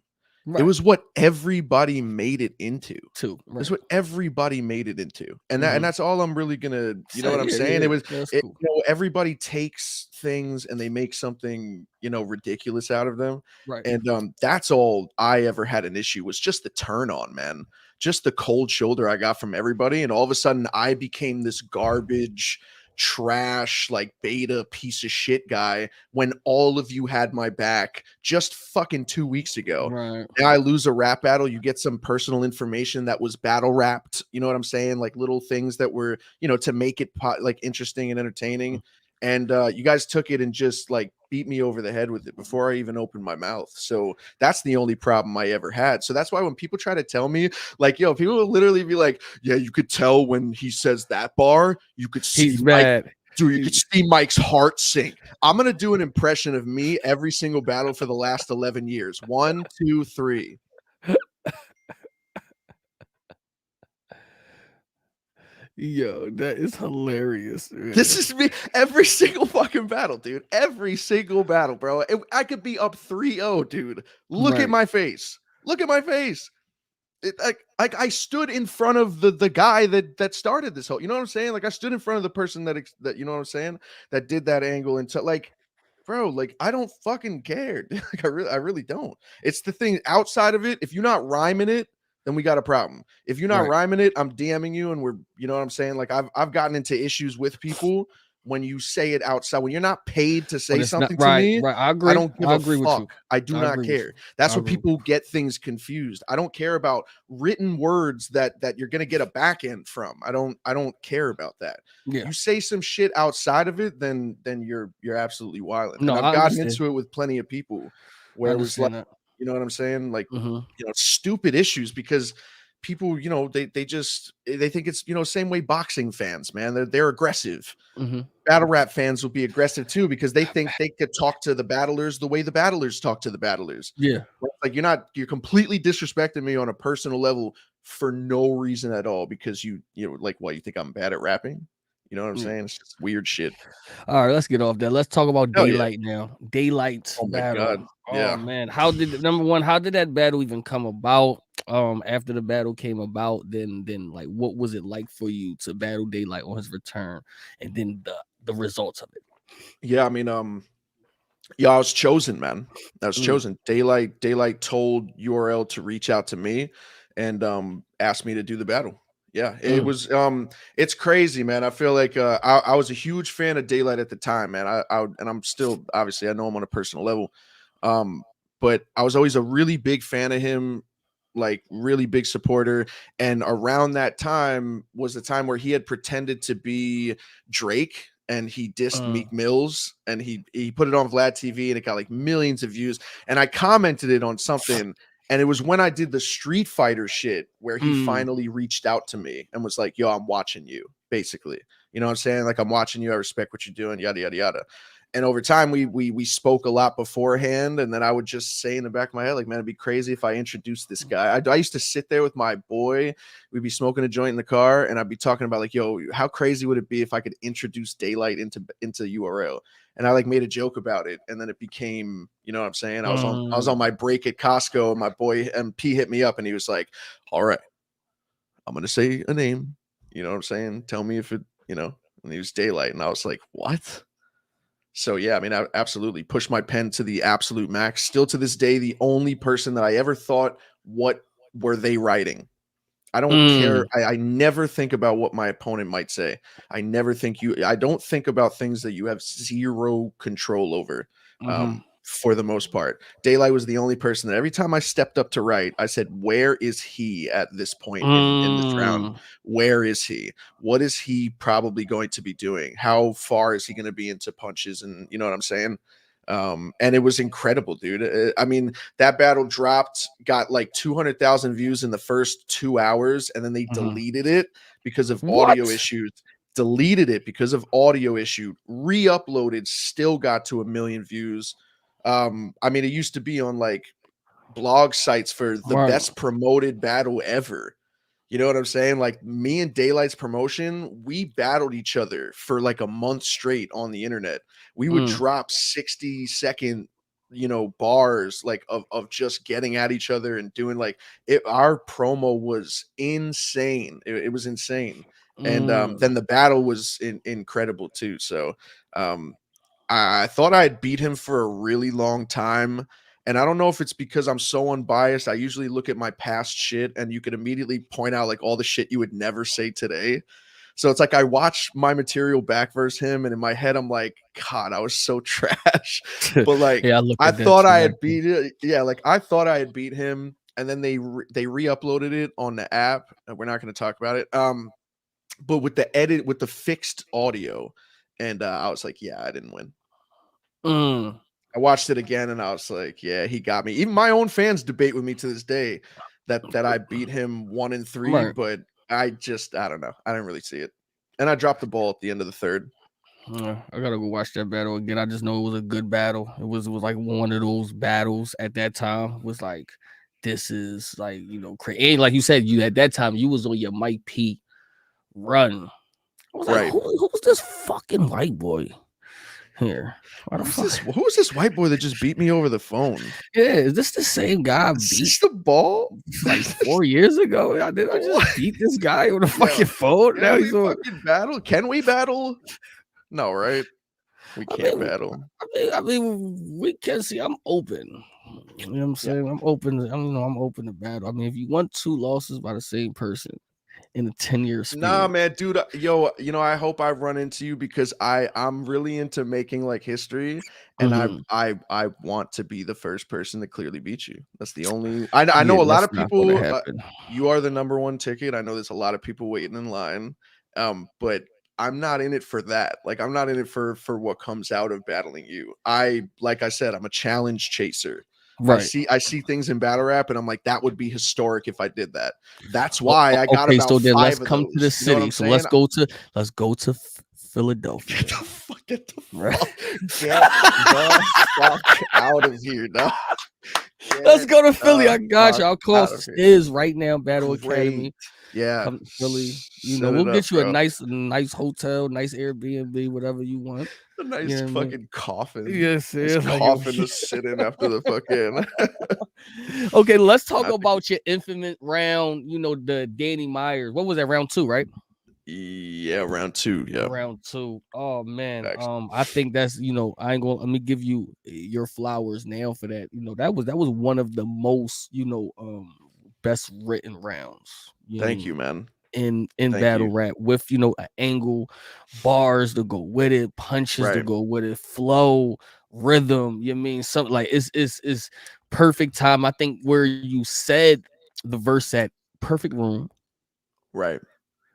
It Right. was what everybody made it into. Two. It's Right. what everybody made it into, and Mhm. that's all I'm really gonna. You know Say, what I'm yeah, saying? yeah. That's cool. Everybody takes things and they make something ridiculous out of them, Right. and that's all I ever had an issue was just the turn on, man, just the cold shoulder I got from everybody, and all of a sudden I became this garbage trash like beta piece of shit guy when all of you had my back just fucking 2 weeks ago. Right. Now I lose a rap battle, you get some personal information that was battle wrapped, you know what I'm saying? Like little things that were, to make it like interesting and entertaining. And you guys took it and just like beat me over the head with it before I even opened my mouth. So that's the only problem I ever had. So that's why when people try to tell me, like, people will literally be like, yeah, you could tell when he says that bar, you could see He's Mike. mad. Dude, you could see Mike's heart sink. I'm gonna do an impression of me every single battle for the last 11 years. 1, 2, 3. Yo, that is hilarious. Man. This is me every single fucking battle, dude. Every single battle, bro. I could be up 3-0, dude. Look at my face. Look at my face. Like I stood in front of the guy that started this whole, you know what I'm saying? Like I stood in front of the person that you know what I'm saying, that did that angle, and like, bro, like I don't fucking care. Like I really don't. It's the thing outside of it. If you're not rhyming it, then we got a problem. If you're not Right. rhyming it, I'm DMing you, and we're, you know what I'm saying? Like I've gotten into issues with people when you say it outside. When you're not paid to When say it's not something to right, me, right. I I agree. don't give I a agree with you. fuck. I do I not agree with care. you. That's I what agree with people get things confused. I don't care about written words that you're gonna get a back end from. I don't care about that. you. Yeah. You say some shit outside of it, then you're absolutely wilding. And No, I've I gotten understand. into it with plenty of people I where it was like, understand that. you know what I'm saying? Like, Mm-hmm. stupid issues because people, they just they think it's, same way boxing fans, man. They're aggressive. Mm-hmm. Battle rap fans will be aggressive too because they think they could talk to the battlers the way the battlers talk to the battlers. Yeah. Like you're completely disrespecting me on a personal level for no reason at all because like what you think I'm bad at rapping? You know what I'm Yeah. saying? It's just weird shit. All right, let's get off that. Let's talk about Hell yeah. Daylight now. Daylight's Oh my battle. god. Oh Yeah. man, number one, how did that battle even come about? After the battle came about, then like what was it like for you to battle Daylight on his return, and then the results of it? Yeah, I mean, yeah, I was chosen, man. I was Mm, chosen. Daylight told URL to reach out to me and asked me to do the battle. Yeah, it mm, was it's crazy, man. I feel like I was a huge fan of Daylight at the time, man. And I'm still, obviously, I know him on a personal level. Um but I was always a really big fan of him, like really big supporter. And around that time was the time where he had pretended to be Drake and he dissed mm, Meek Mills and he put it on Vlad TV and it got like millions of views. And I commented it on something. And it was when I did the Street Fighter shit where he mm, finally reached out to me and was like, yo, I'm watching you, basically. You know what I'm saying? Like, I'm watching you. I respect what you're doing, yada, yada, yada. And over time, we spoke a lot beforehand. And then I would just say in the back of my head, like, man, it'd be crazy if I introduced this guy. I used to sit there with my boy. We'd be smoking a joint in the car, and I'd be talking about like, yo, how crazy would it be if I could introduce Daylight into URL? And I like made a joke about it, and then it became, you know what I'm saying? I was on my mm, break at Costco, and my boy MP hit me up, and he was like, "All right, I'm gonna say a name. You know what I'm saying? Tell me if it. And he was Daylight, and I was like, what? So yeah, I mean, I absolutely pushed my pen to the absolute max. Still to this day, the only person that I ever thought, what were they writing? I don't care. mm, I never think about what my opponent might say. I don't think about things that you have zero control over, mm, for the most part. Daylight was the only person that every time I stepped up to write, I said, where is he at this point in this round? mm, Where is he? What is he probably going to be doing? How far is he going to be into punches? And you know what I'm saying? And it was incredible, dude. I mean, that battle dropped, got like 200,000 views in the first 2 hours, and then they mm. deleted it because of audio What? issues. Deleted it because of audio issue. Re-uploaded, still got to 1 million views. I mean, it used to be on like blog sites for the Right. best promoted battle ever. You know what I'm saying? Like me and Daylight's promotion, we battled each other for like a month straight on the internet. We would Mm, drop 60-second, bars like of just getting at each other and doing like it. Our promo was insane. It was insane. And mm, then the battle was incredible too. So um I thought I had beat him for a really long time. And I don't know if it's because I'm so unbiased. I usually look at my past shit and you can immediately point out like all the shit you would never say today. So it's like I watch my material back versus him, and in my head, I'm like, God, I was so trash. But like, yeah, I looked I at that thought I too. had Actually. beat it. Yeah, like I thought I had beat him, and then they re-uploaded it on the app. And we're not going to talk about it. But with the edit, with the fixed audio, and I was like, yeah, I didn't win. Mm, I watched it again and I was like, yeah, he got me. Even my own fans debate with me to this day that I beat him 1-3, right. but I don't know. I didn't really see it. And I dropped the ball at the end of the third. Yeah, I gotta go watch that battle again. I just know it was a good battle. It was like one of those battles at that time. Was like, this is like crazy. Like you said, you at that time you was on your Mike P run. I was like, Right. who's this fucking white boy here? Why the fuck? Who was this white boy that just beat me over the phone? Yeah, is this the same guy I Is beat this the ball? like 4 years ago? I just What? beat this guy on the Yeah. fucking phone. Now Can we he's on. fucking battle? Can we battle? No, right? We I can't mean, battle. I mean, we can see. I'm open. You know what I'm Yeah. saying? I'm open. I'm open to battle. I mean, if you want two losses by the same person in a 10-year Nah, span, man, dude, yo, I hope I run into you because I'm really into making like history, and hmm I want to be the first person to clearly beat you. That's the only. I yeah, know a lot that's of not gonna people. happen. You are the number one ticket. I know there's a lot of people waiting in line. But I'm not in it for that. Like I'm not in it for what comes out of battling you. Like I said, I'm a challenge chaser. Right. I see things in battle rap and I'm like, that would be historic if I did that. That's why I got Okay, about so then let's 5 of come to the those. You know what I'm city. So saying? let's go to Get Philadelphia. the fuck, get the Right. fuck, get the fuck out of here, dog. Let's Get go to Philly. the I got fuck you. Our out of cost here. is right now Battle Great. Academy. Yeah. Come to Philly. Set We'll it up, get you a bro. nice hotel, nice Airbnb, whatever you want. A You nice know what I mean? fucking coffin. Yes, Nice yeah, like coffin to sit in after the fucking. okay, let's talk Not the, about your infamous round, the Danny Myers. What was that, round two, right? yeah, round two. Yep. Round two. Oh man. Facts. I think that's I ain't gonna let me give you your flowers now for that. That was one of the most, best written rounds. You know what I Thank mean? you, man. In Thank battle you. rap with an angle, bars to go with it, punches to Right. go with it, flow, rhythm. You know what I mean something like it's perfect time. I think where you said the verse at perfect room. Right.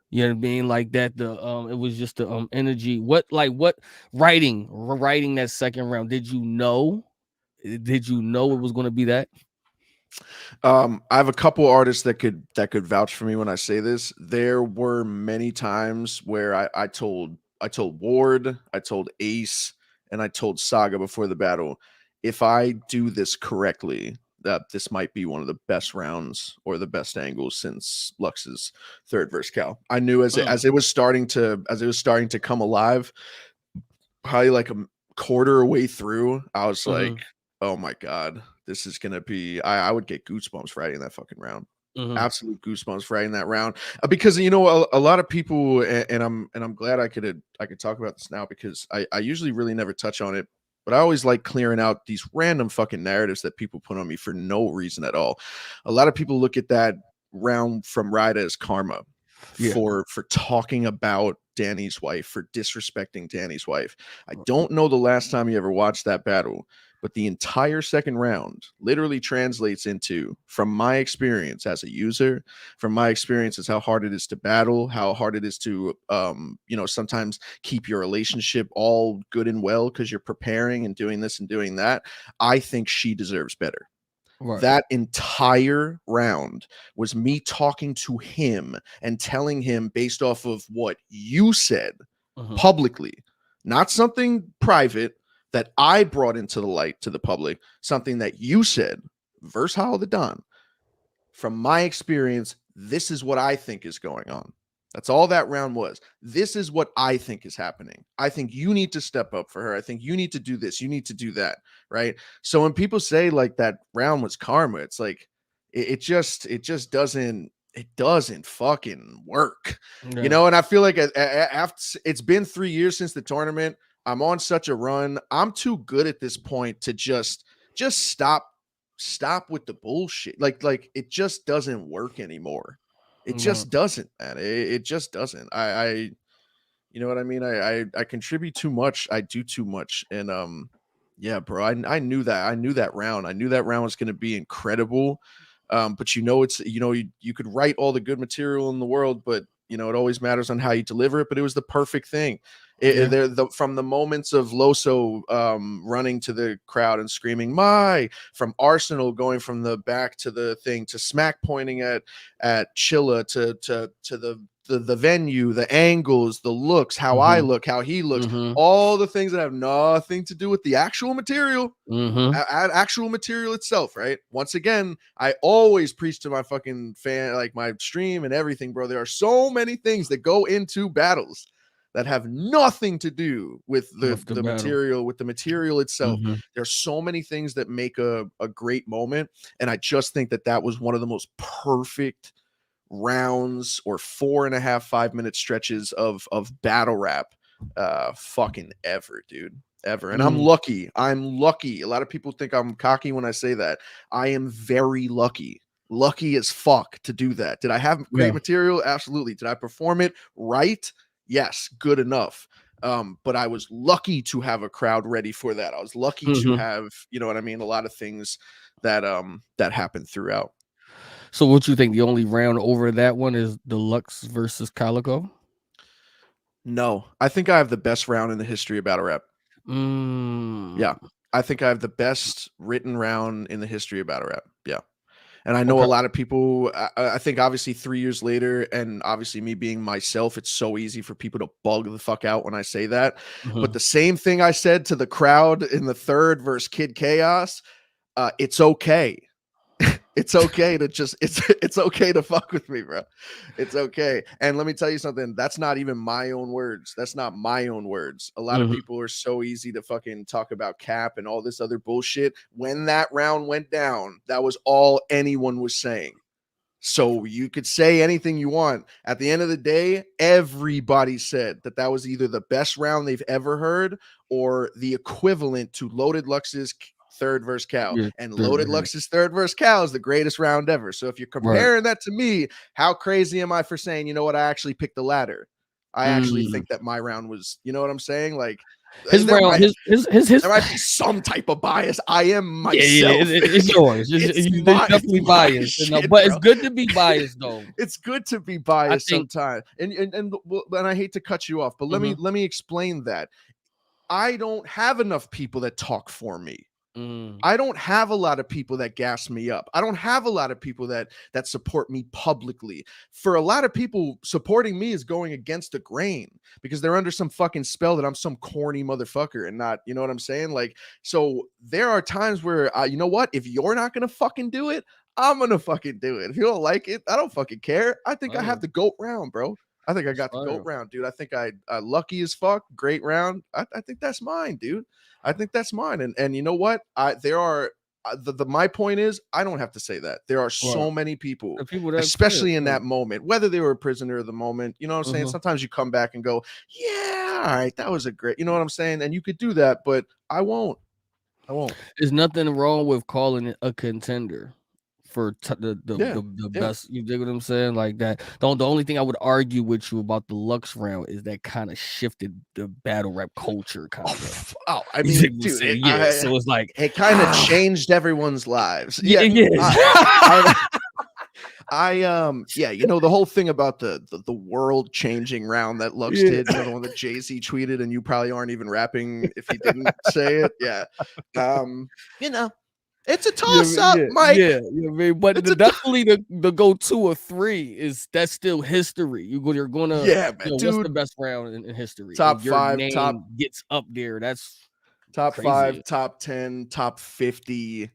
You know what I mean? Like that, it was just the energy. What writing that second round? Did you know? Did you know it was gonna be that? I have a couple artists that could vouch for me when I say this. There were many times where I told Ward, I told Ace, and I told Saga before the battle, if I do this correctly, that this might be one of the best rounds or the best angles since Lux's third verse Cal. I knew Mm, as it was starting to come alive, probably like a quarter way through, I was like, mhm, "Oh my god, this is gonna be." I would get goosebumps writing that fucking round. mhm. Absolute goosebumps writing that round because a lot of people, and I'm glad I could talk about this now because I usually really never touch on it, but I always like clearing out these random fucking narratives that people put on me for no reason at all. A lot of people look at that round from Ryda as karma Yeah. for talking about Danny's wife, for disrespecting Danny's wife. I don't know the last time you ever watched that battle, but the entire second round literally translates into, from my experience as a user, from my experience as how hard it is to battle, how hard it is to sometimes keep your relationship all good and well because you're preparing and doing this and doing that. I think she deserves better. Right. That entire round was me talking to him and telling him based off of what you said Mhm. publicly, not something private that I brought into the light to the public, something that you said, verse Hollow the Don. From my experience, this is what I think is going on. That's all that round was. This is what I think is happening. I think you need to step up for her. I think you need to do this. You need to do that. Right. So when people say like that round was karma, it's like it just doesn't fucking work. Yeah. And I feel like after it's been 3 years since the tournament, I'm on such a run. I'm too good at this point to just stop with the bullshit. Like it just doesn't work anymore. It Right. just doesn't, man. It just doesn't. You know what I mean? I contribute too much. I do too much. And yeah, bro. I knew that. I knew that round. I knew that round was gonna be incredible. But it's you could write all the good material in the world, but it always matters on how you deliver it. But it was the perfect thing. Yeah. From the moments of Loso running to the crowd and screaming "My," from Arsenal going from the back to the thing, to Smack pointing at Chilla, to the venue, the angles, the looks, how I Mhm. look, how he looks, Mhm. all the things that have nothing to do with the actual material, Mhm. actual material itself, right? Once again, I always preach to my fucking fan, like my stream and everything, bro. There are so many things that go into battles that have nothing to do with the With the the battle. material, with the material itself. Mhm. There's so many things that make a great moment, and I just think that was one of the most perfect rounds or 4.5 5 minute stretches of battle rap fucking ever, dude. ever. And I'm Mm, lucky. I'm lucky. A lot of people think I'm cocky when I say that. I am very lucky. Lucky as fuck to do that. Did I have great yeah. material? Absolutely. Did I perform it right? Yes, good enough. But I was lucky to have a crowd ready for that. I was lucky to Mhm. have, you know what I mean, a lot of things that happened throughout. So what you think? The only round over that one is Deluxe versus Calico. No, I think I have the best round in the history of battle rap. Yeah. Mm, I think I have the best written round in the history of battle rap. Yeah. And I know a okay. lot of people, I think obviously 3 years later, and obviously me being myself, it's so easy for people to bug the fuck out when I say that. But Mhm. the same thing I said to the crowd in the third versus Kid Chaos, it's okay. It's okay to just it's okay to fuck with me, bro. It's okay. And let me tell you something, that's not even my own words. That's not my own words. A lot of Mhm. people are so easy to fucking talk about cap and all this other bullshit. When that round went down, that was all anyone was saying. So you could say anything you want. At the end of the day, everybody said that that was either the best round they've ever heard or the equivalent to Loaded Lux's third verse Cal. Yeah. And Third Loaded round. Lux's third verse Cal is the greatest round ever. So if you're Right. comparing that to me, how crazy am I for saying, you know what, I actually picked the latter? I actually Mm. think that my round was, you know what I'm saying? Like His there round. might His. there might be some type of bias. I am Yeah, yeah. myself. It's yours. There's It's definitely my bias, shit, but it's bro. good to be biased though. It's good to be I biased think. sometimes. And I hate to cut you off, but Mhm. let me explain that. I don't have enough people that talk for me. Mm. I don't have a lot of people that gas me up. I don't have a lot of people that support me publicly. For a lot of people, supporting me is going against the grain because they're under some fucking spell that I'm some corny motherfucker and not, you know what I'm saying? Like, so there are times where, you know what? If you're not gonna fucking do it, I'm gonna fucking do it. If you don't like it, I don't fucking care. I think I have Fire. the goat round, bro. I think I That's got the goat fire. round, dude. I think I lucky as fuck, great round. I think that's mine, dude. I think that's mine. And you know what? I there are the my point is I don't have to say that. There are Right. so many people, The people that said. especially in Yeah. that moment, whether they were a prisoner of the moment, you know what I'm saying? Mhm. Sometimes you come back and go, "Yeah, all right, that was a great." You know what I'm saying? And you could do that, but I won't. I won't. There's nothing wrong with calling it a contender for Yeah. the Yeah. best. You dig what I'm saying? Like that. The only thing I would argue with you about the Lux round is that kind of shifted the battle rap culture, kind of. I You dig mean, what I'm dude, saying? Yeah. So it's like, it kind of ah, changed everyone's lives. yeah, Yeah. yeah. I yeah, you know the whole thing about the world changing round that Lux Yeah. did, you know, the one that Jay-Z tweeted and you probably aren't even rapping if he didn't say it. Yeah. You know, it's a Yeah, toss up, Mike. I mean, but It's a definitely the go 2 or 3 is that's still history. You're gonna, yeah, man, what's the dude. best round in history? Top And your 5, name gets up there. That's top crazy. 5, top 10, top 50.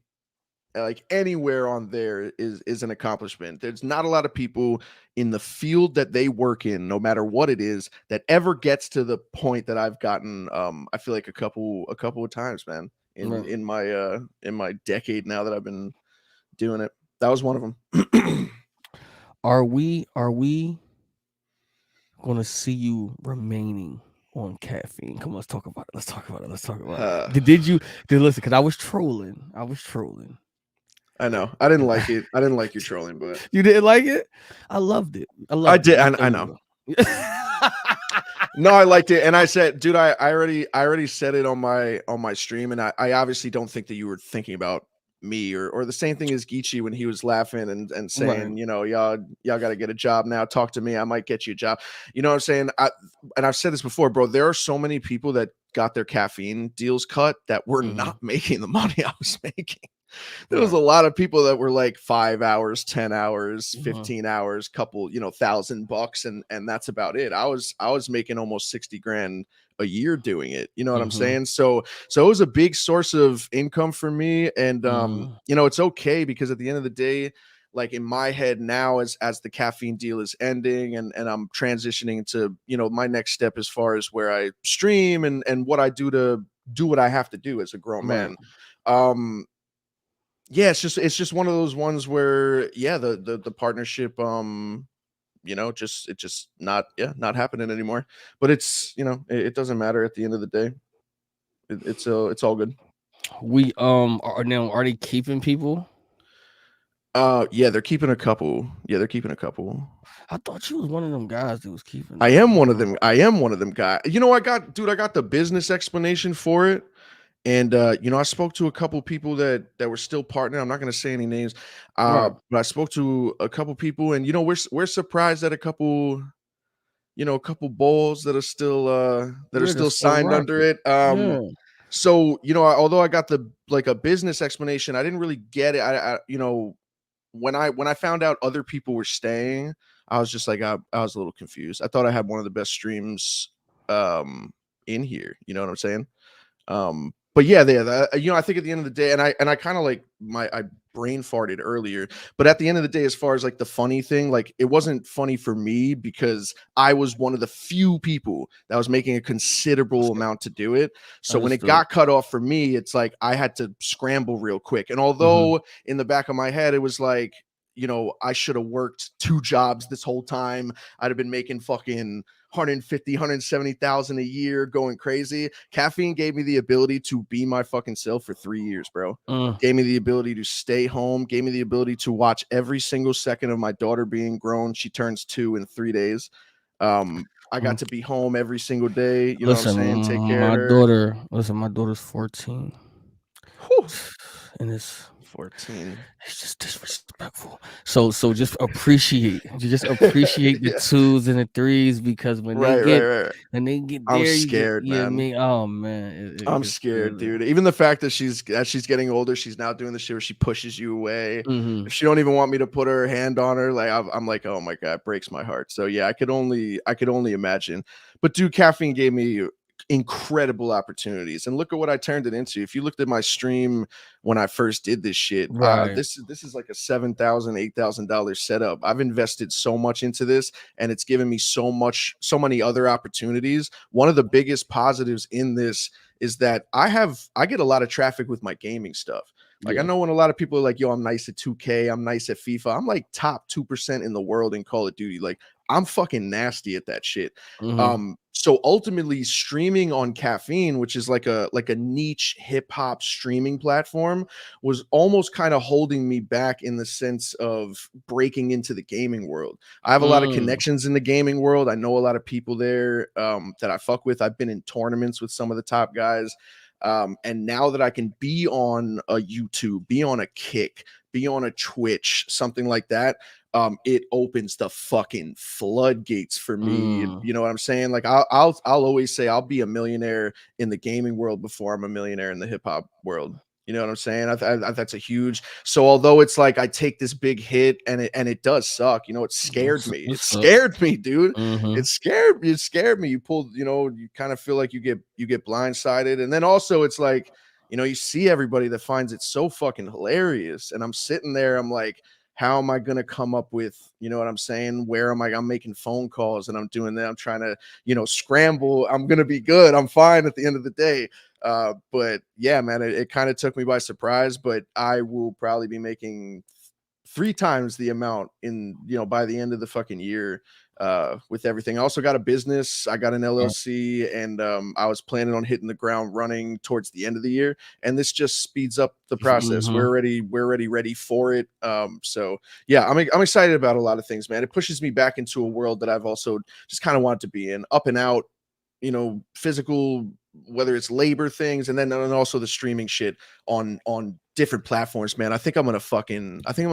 Like anywhere on there is an accomplishment. There's not a lot of people in the field that they work in, no matter what it is, that ever gets to the point that I've gotten. I feel like a couple of times, man, Right. in my decade now that I've been doing it. That was one of them. Are we gonna see you remaining on caffeine? Come on, let's talk about it. Let's talk about it. Let's talk about it. uh, Did listen? Because I was trolling. I was trolling. I know I didn't like it. I didn't like your trolling, but You didn't like it? I loved it. I I loved it. did. I'm gonna tell I you know. what. No, I liked it, and I said, dude, I already said it on my stream, and I obviously don't think that you were thinking about me or the same thing as Geechi when he was laughing and Right. saying, you know, y'all got to get a job now. Talk to me, I might get you a job. You know what I'm saying? And I've said this before, bro. There are so many people that got their caffeine deals cut that were Mhm. not making the money I was making. There was Right. a lot of people that were like 5 hours, 10 hours, Mhm. 15 hours, couple, you know, $1,000 and that's about it. I was making almost 60 grand a year doing it. You know what I'm Mhm. saying? So it was a big source of income for me. And Mhm. you know, it's okay because at the end of the day, like in my head now as the caffeine deal is ending and I'm transitioning to, you know, my next step as far as where I stream and what I do to do what I have to do as a grown Right. man. Um yeah, it's just one of those ones where yeah, the partnership you know, just it just not yeah, not happening anymore. But it's, you know, it doesn't matter at the end of the day. It's all good. We are now, are they keeping people? Yeah, they're keeping a couple. Yeah, they're keeping a couple. I thought you was one of them guys that was keeping I them. am one of them. I am one of them guy. You know, I got the business explanation for it. And you know, I spoke to a couple people that were still partnering. I'm not going to say any names, Right. but I spoke to a couple people, and you know, we're surprised at a couple, you know, a couple bowls that are Yeah, still that's still signed under rocking. it. Yeah. So you know, although I got the like a business explanation, I didn't really get it. I you know, when I found out other people were staying, I was just like I was a little confused. I thought I had one of the best streams um in here. You know what I'm saying? But yeah, you know, I think at the end of the day, and I kind of like I brain farted earlier, but at the end of the day, as far as like the funny thing, like it wasn't funny for me because I was one of the few people that was making a considerable amount to do it. So when it Understood. got cut off for me, it's like I had to scramble real quick. And Mhm. although in the back of my head, it was like, you know, I should have worked two jobs this whole time. I'd have been making fucking 150, 170,000 a year going crazy. Caffeine gave me the ability to be my fucking self for 3 years, bro. Mm. Gave me the ability to stay home, gave me the ability to watch every single second of my daughter being grown. She turns 2 in 3 days. I got Mm. to be home every single day, you know what I'm Listen, saying? Take care of her. my daughter's 14. Whew. And it's 14. it's just disrespectful. So just appreciate the Yeah. twos and the threes, because Right, right, right. when they get I'm there, you get, scared, you know what I man. mean? Oh man, it I'm gets scared, crazy. dude. Even the fact that she's getting older, she's now doing the shit where she pushes you away. Mhm. If she don't even want me to put her hand on her, like I'm like, oh my god, it breaks my heart. So yeah, I could only imagine. But dude, caffeine gave me incredible opportunities, and look at what I turned it into. If you looked at my stream when I first did this shit, Right. this is like a $7,000, $8,000 setup. I've invested so much into this, and it's given me so many other opportunities. One of the biggest positives in this is that I get a lot of traffic with my gaming stuff. Like I Yeah. know when a lot of people are like, yo, I'm nice at 2K, I'm nice at FIFA. I'm like top 2% in the world in Call of Duty. Like I'm fucking nasty at that shit. Mhm. So ultimately streaming on Caffeine, which is like a niche hip hop streaming platform, was almost kind of holding me back in the sense of breaking into the gaming world. I have a lot of Mm. connections in the gaming world. I know a lot of people there that I fuck with. I've been in tournaments with some of the top guys. And now that I can be on a YouTube, be on a Kick, be on a Twitch, something like that, it opens the fucking floodgates for me. Mm. You know what I'm saying? Like I'll always say I'll be a millionaire in the gaming world before I'm a millionaire in the hip hop world. You know what I'm saying? That's a huge. So although it's like I take this big hit and it does suck, you know, it scared me. It It sucks. scared me, dude. Mhm. It scared me. You pulled, you know, you kind of feel like you get blindsided, and then also it's like, you know, you see everybody that finds it so fucking hilarious, and I'm sitting there, I'm like, how am I gonna come up with, you know what I'm saying? Where am I? I'm making phone calls and I'm doing that. I'm trying to, you know, scramble. I'm gonna be good. I'm fine at the end of the day. But yeah, man, it kind of took me by surprise. But I will probably be making three times the amount in, you know, by the end of the fucking year with everything. I also got a business. I got an LLC, and I was planning on hitting the ground running towards the end of the year. And this just speeds up the process. Mhm. We're already ready for it. So yeah, I'm excited about a lot of things, man. It pushes me back into a world that I've also just kind of wanted to be in, up and out, you know, physical, whether it's labor things, and also the streaming shit on different platforms, man. I think I'm gonna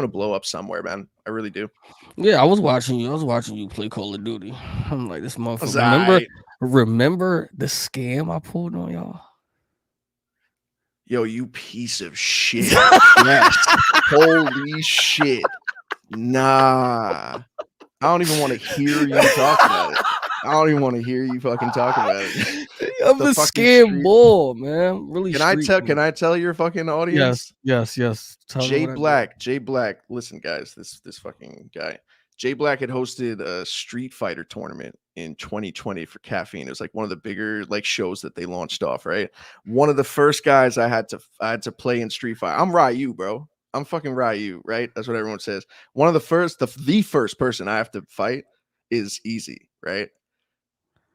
blow up somewhere, man. I really do. Yeah, I was watching you. I was watching you play Call of Duty. I'm like, this motherfucker. Was I Remember the scam I pulled on y'all? Yo, you piece of shit. Yes. Holy shit. Nah. I don't even want to hear you talk about it. I don't even want to hear you fucking talk about it. I'm The a fucking scam street. bull, man. Really street Can bull. I tell your fucking Yes, audience? yes, yes. Tell me what I did. Jay Black. Listen, guys, this fucking guy. Jay Black had hosted a Street Fighter tournament in 2020 for Caffeine. It was like one of the bigger like shows that they launched off, right? One of the first guys I had to play in Street Fighter. I'm Ryu, bro. I'm fucking Ryu, right? That's what everyone says. One of the first person I have to fight is Easy, right?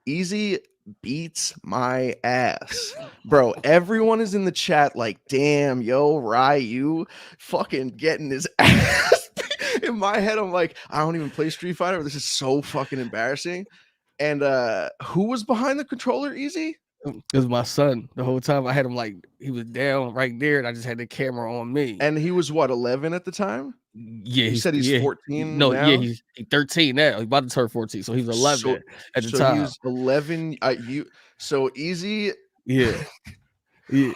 Easy. beats my ass. Bro, everyone is in the chat like, damn, yo, Ryu fucking getting his ass. In my head, I'm like, I don't even play Street Fighter. This is so fucking embarrassing. And who was behind the controller, Easy? It was my son. The whole time I had him like he was down right there, and I just had the camera on me. And he was what, 11 at the time? Yeah, You said he's 14 no, yeah, now? he's 13 now. He's about to turn 14, so he was 11 at the So he time. was 11. So Easy, Yeah, yeah.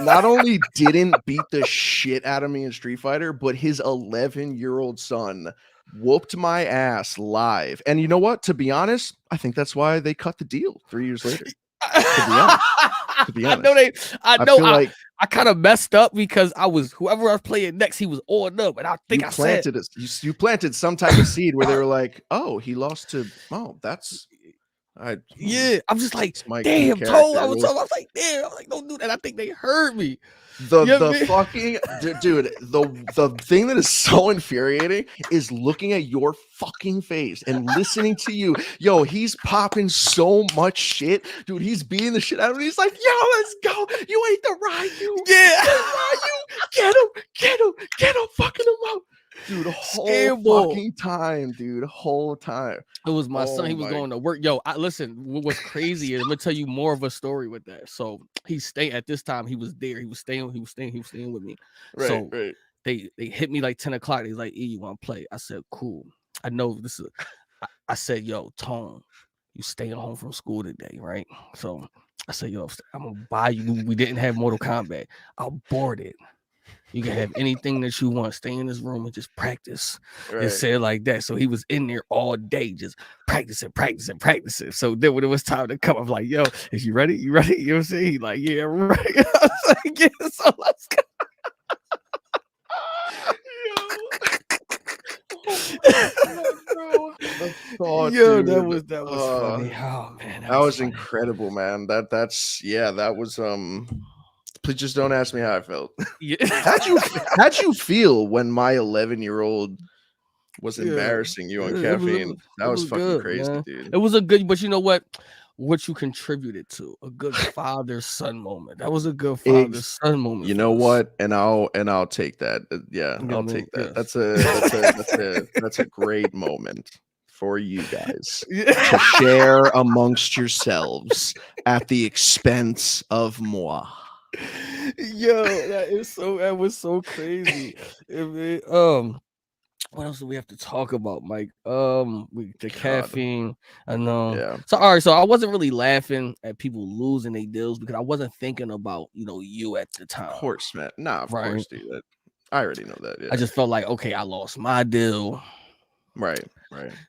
not only didn't beat the shit out of me in Street Fighter, but his 11-year-old son whooped my ass live. And you know what? To be honest, I think that's why they cut the deal 3 years later. To be honest. I feel like I kind of messed up because whoever I was playing next, he was on up, and I think you planted some type of seed where they were like, oh, he lost to that's I'm just like, my damn, Toe. I was like, damn, I'm like, don't do that. I think they heard me. The fucking dude, the thing that is so infuriating is looking at your fucking face and listening to you. Yo, he's popping so much shit, dude. He's beating the shit out of me. He's like, yo, let's go. You ain't the Ryu. Yeah, get him, fucking him up. Dude, whole fucking time, dude. Whole time. It was my son. He was going to work. Yo, listen, what was crazy is I'm gonna tell you more of a story with that. So he stayed at this time, he was there. He was staying with me. Right. They hit me like 10 o'clock. He's like, E, you want to play? I said, cool. I know this is I said, yo, Tone, you staying home from school today, right? So I said, yo, I'm gonna buy you. We didn't have Mortal Kombat. I'll board it. You can have anything that you want. Stay in this room and just practice. Right. And say it like that. So he was in there all day, just practicing. So then when it was time to come, I'm like, yo, is you ready? You ready? You know what I'm saying? He like, yeah, I'm ready. I was like, yeah, so let's go. That was funny. Oh man, that was incredible, man. That was please just don't ask me how I felt. Yeah. How'd you feel when my 11-year-old was embarrassing you on caffeine? That was fucking good, crazy, man. Dude. It was a good, but you know what you contributed to? A good father-son moment. That was a good father-son moment. You know what? And I'll take that. Yeah, I'll take that. Yes. That's a great moment for you guys to share amongst yourselves at the expense of moi. Yo, that was so crazy. What else do we have to talk about, Mike? The caffeine. I know. Yeah. So all right, so I wasn't really laughing at people losing their deals because I wasn't thinking about you at the time. Of course, man. Nah, of course, dude. I already know that. Yeah. I just felt like, okay, I lost my deal. Right.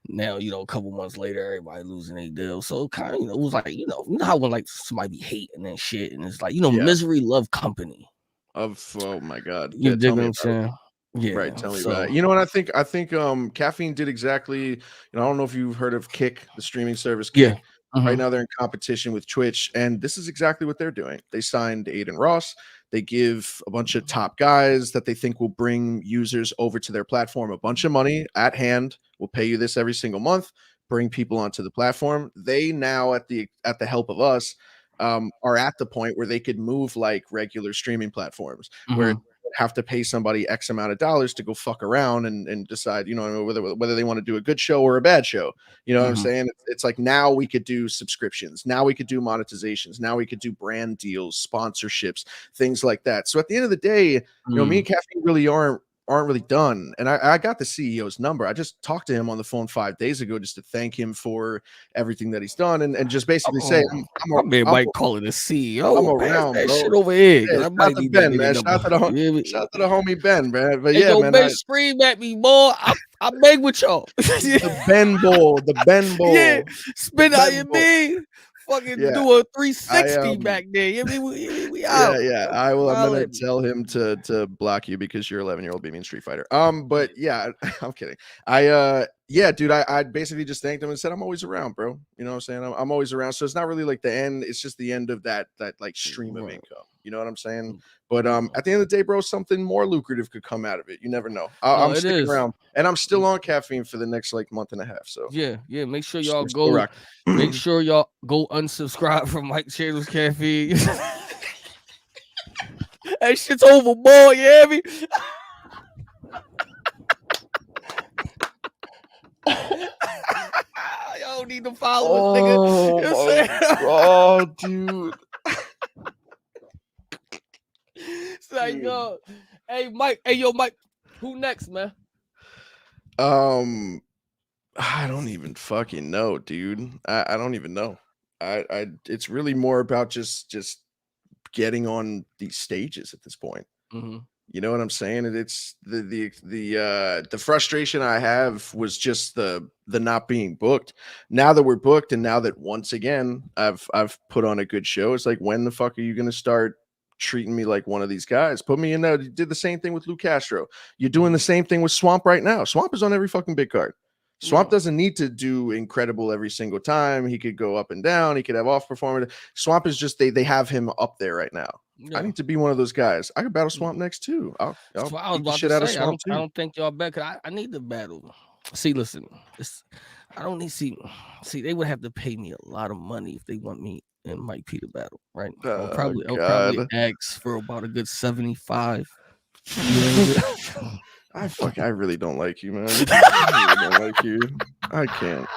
Now, a couple months later, everybody losing their deal. So kind of, it was like, you know how when like somebody be hating and shit, and it's like, misery love company. Oh my God. You dig what I'm saying? Yeah. Right. Tell me about it. You know what I think? I think caffeine did exactly, I don't know if you've heard of Kick, the streaming service Kick. Yeah. Right now they're in competition with Twitch, and this is exactly what they're doing. They signed Aiden Ross. They give a bunch of top guys that they think will bring users over to their platform a bunch of money at hand. We'll pay you this every single month. Bring people onto the platform. They now, at the help of us, are at the point where they could move like regular streaming platforms, where have to pay somebody X amount of dollars to go fuck around and decide, whether they want to do a good show or a bad show. You know what I'm saying? It's like now we could do subscriptions. Now we could do monetizations. Now we could do brand deals, sponsorships, things like that. So at the end of the day, me and Caffeine really aren't really done. And I got the CEO's number. I just talked to him on the phone 5 days ago just to thank him for everything that he's done and just basically say, I might call it a CEO. I'm around, that bro. shit over here. Yeah, shout out to Ben, man. Shout out to the homie Ben, man. But hey, man, Ben, scream at me, boy. I beg with y'all. The Ben Bowl. Yeah, spin out your mean. Fucking do a 360 back there. Yeah, we out. Yeah. I'm gonna tell him to block you because your 11-year-old beat me in Street Fighter. But yeah, I'm kidding. Dude, I basically just thanked him and said I'm always around, bro. You know what I'm saying? I'm always around. So it's not really like the end. It's just the end of that like stream of income. You know what I'm saying? Mm, But yeah. at the end of the day, bro, something more lucrative could come out of it. You never know. No, I'm it sticking is. around, and I'm still on caffeine for the next like month and a half. So Yeah, yeah. Make sure y'all we're still go. rocking. Make sure y'all go unsubscribe from Mike Chandler's Caffeine. That shit's overboard. You hear me? Y'all don't need to follow us, nigga. Oh You know what my I'm saying? god, dude. It's like, Dude. yo, hey Mike, hey yo, Mike, who next, man? Um, I don't even fucking know, dude. I don't even know. It's really more about just getting on these stages at this point. Mm-hmm. You know what I'm saying? And it's the frustration I have was just the not being booked. Now that we're booked, and now that once again I've put on a good show, it's like, when the fuck are you gonna start treating me like one of these guys? Put me in there. You did the same thing with Lou Castro. You're doing the same thing with Swamp right now. Swamp is on every fucking big card. Swamp Yeah, doesn't need to do incredible every single time. He could go up and down. He could have off performance. Swamp is just they have him up there right now. I yeah. need to be one of those guys. I could battle Swamp next too. That's I'll what I was beat the about to shit out of say. Swamp I too. don't think y'all bet. Cause I need to battle. See, listen, I don't need see. They would have to pay me a lot of money if they want me and Mike P to battle, right? Oh I'll probably God. ask for about a good 75. You know what I'm saying? I really don't like you, man. I really don't like you. I can't.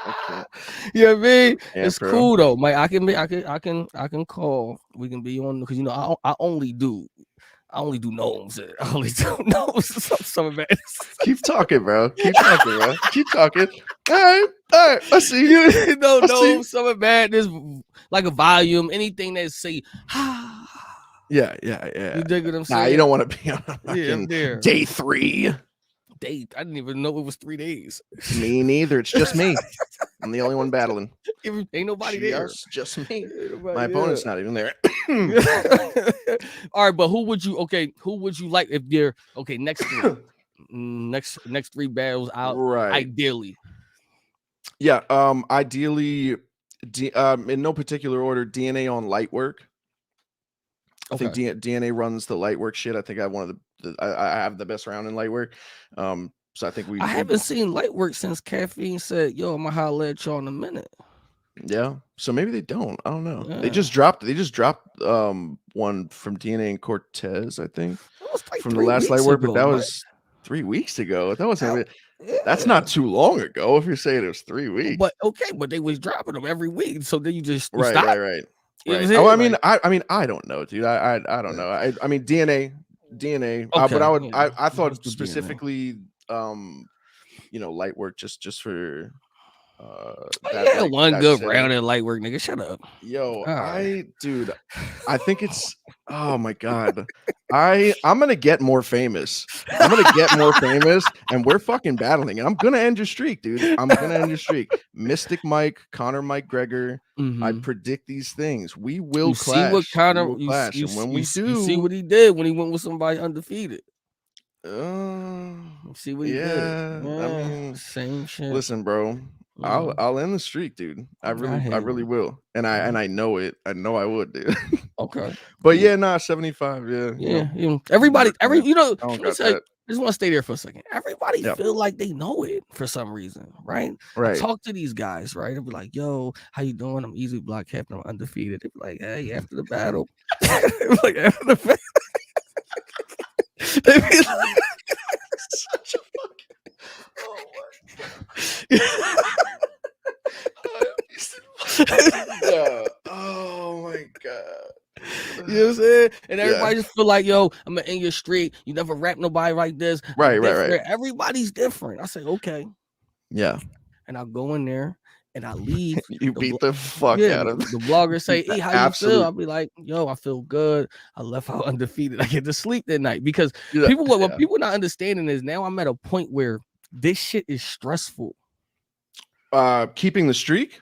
You know what I mean? I can't, It's bro. cool though, Mike. I can call. We can be on because I only do gnomes. I only do gnomes. Some of it. Keep talking, bro. Keep talking, bro. Keep talking. All right. I see. You know, I see. gnomes. Some of bad. There's like a volume. Anything that say Yeah. You dig what I'm Nah, you saying? don't want to be on a Yeah, I'm fucking there. day 3. Date. I didn't even know it was 3 days. Me neither. It's just me. I'm the only one battling. Ain't nobody there. Just me. Ain't My nobody opponent's not even there. there. All right, but who would you like if they're okay? Next 3, next 3 battles out. Right. Ideally, Yeah. Ideally, in no particular order, DNA on light work. I think okay. DNA runs the light work shit. I think I have one of I have the best round in light work. So I think I we haven't seen Lightwork since Caffeine said, "Yo, I'm gonna holler at y'all in a minute." yeah. So maybe they don't. I don't know. They Yeah, just dropped one from DNA and Cortez, I think, that was like from the three last light weeks work, but ago, that man. was 3 weeks ago. That wasn't That- even, that's yeah, not too long ago if you're saying it was 3 weeks. but okay, but they was dropping them every week, so then you Right, stop. right, right. You know what I'm Right. Oh, saying? Like, I mean, I don't know, dude. I don't know. I mean, DNA. But okay, yeah, I let's thought do DNA. specifically, light work just for that Yeah, like one that good setting. round in Lightwork, nigga. Shut up. Yo, All right. dude, I think it's, oh my god. I'm gonna get more famous. And we're fucking battling. And I'm gonna end your streak, dude. I'm gonna end your streak. Mystic Mike, Connor Mike Gregor. I Mm-hmm. predict these things. We You will see what clash. kind We of will clash. And when we you see do, what he did when he went with somebody undefeated. uh, You see what he did. yeah, I Yeah, mean, same shit. listen, bro. Mm, I'll end the streak, dude. I I hear really you. will. And Mhm. I know it. I know I would, dude. Okay, But cool. yeah, nah, 75. Yeah, Yeah, I'm everybody, working that. I don't let me got tell you, that. I just want to stay there for a second. Everybody Yeah, feel like they know it for some reason, right? I right. talk to these guys, right? They'll be like, "Yo, how you doing? I'm easy block captain. I'm undefeated." They be like, "Hey, after the battle," like after the battle, they be like, Such a fucking. Oh my. Yeah. Oh my god. You know what I'm saying? And Yeah. everybody just feel like, yo, I'm in your street. You never rap nobody like this. I'm Right. different. Everybody's different. I say, okay. Yeah. And I'll go in there and I leave. You The beat the fuck yeah, out of the blogger say, beat the "Hey, how you feel?" absolute. I'll be like, "Yo, I feel good. I left out undefeated. I get to sleep that night." Because Yeah. what people not understanding is now I'm at a point where this shit is stressful. Keeping the streak.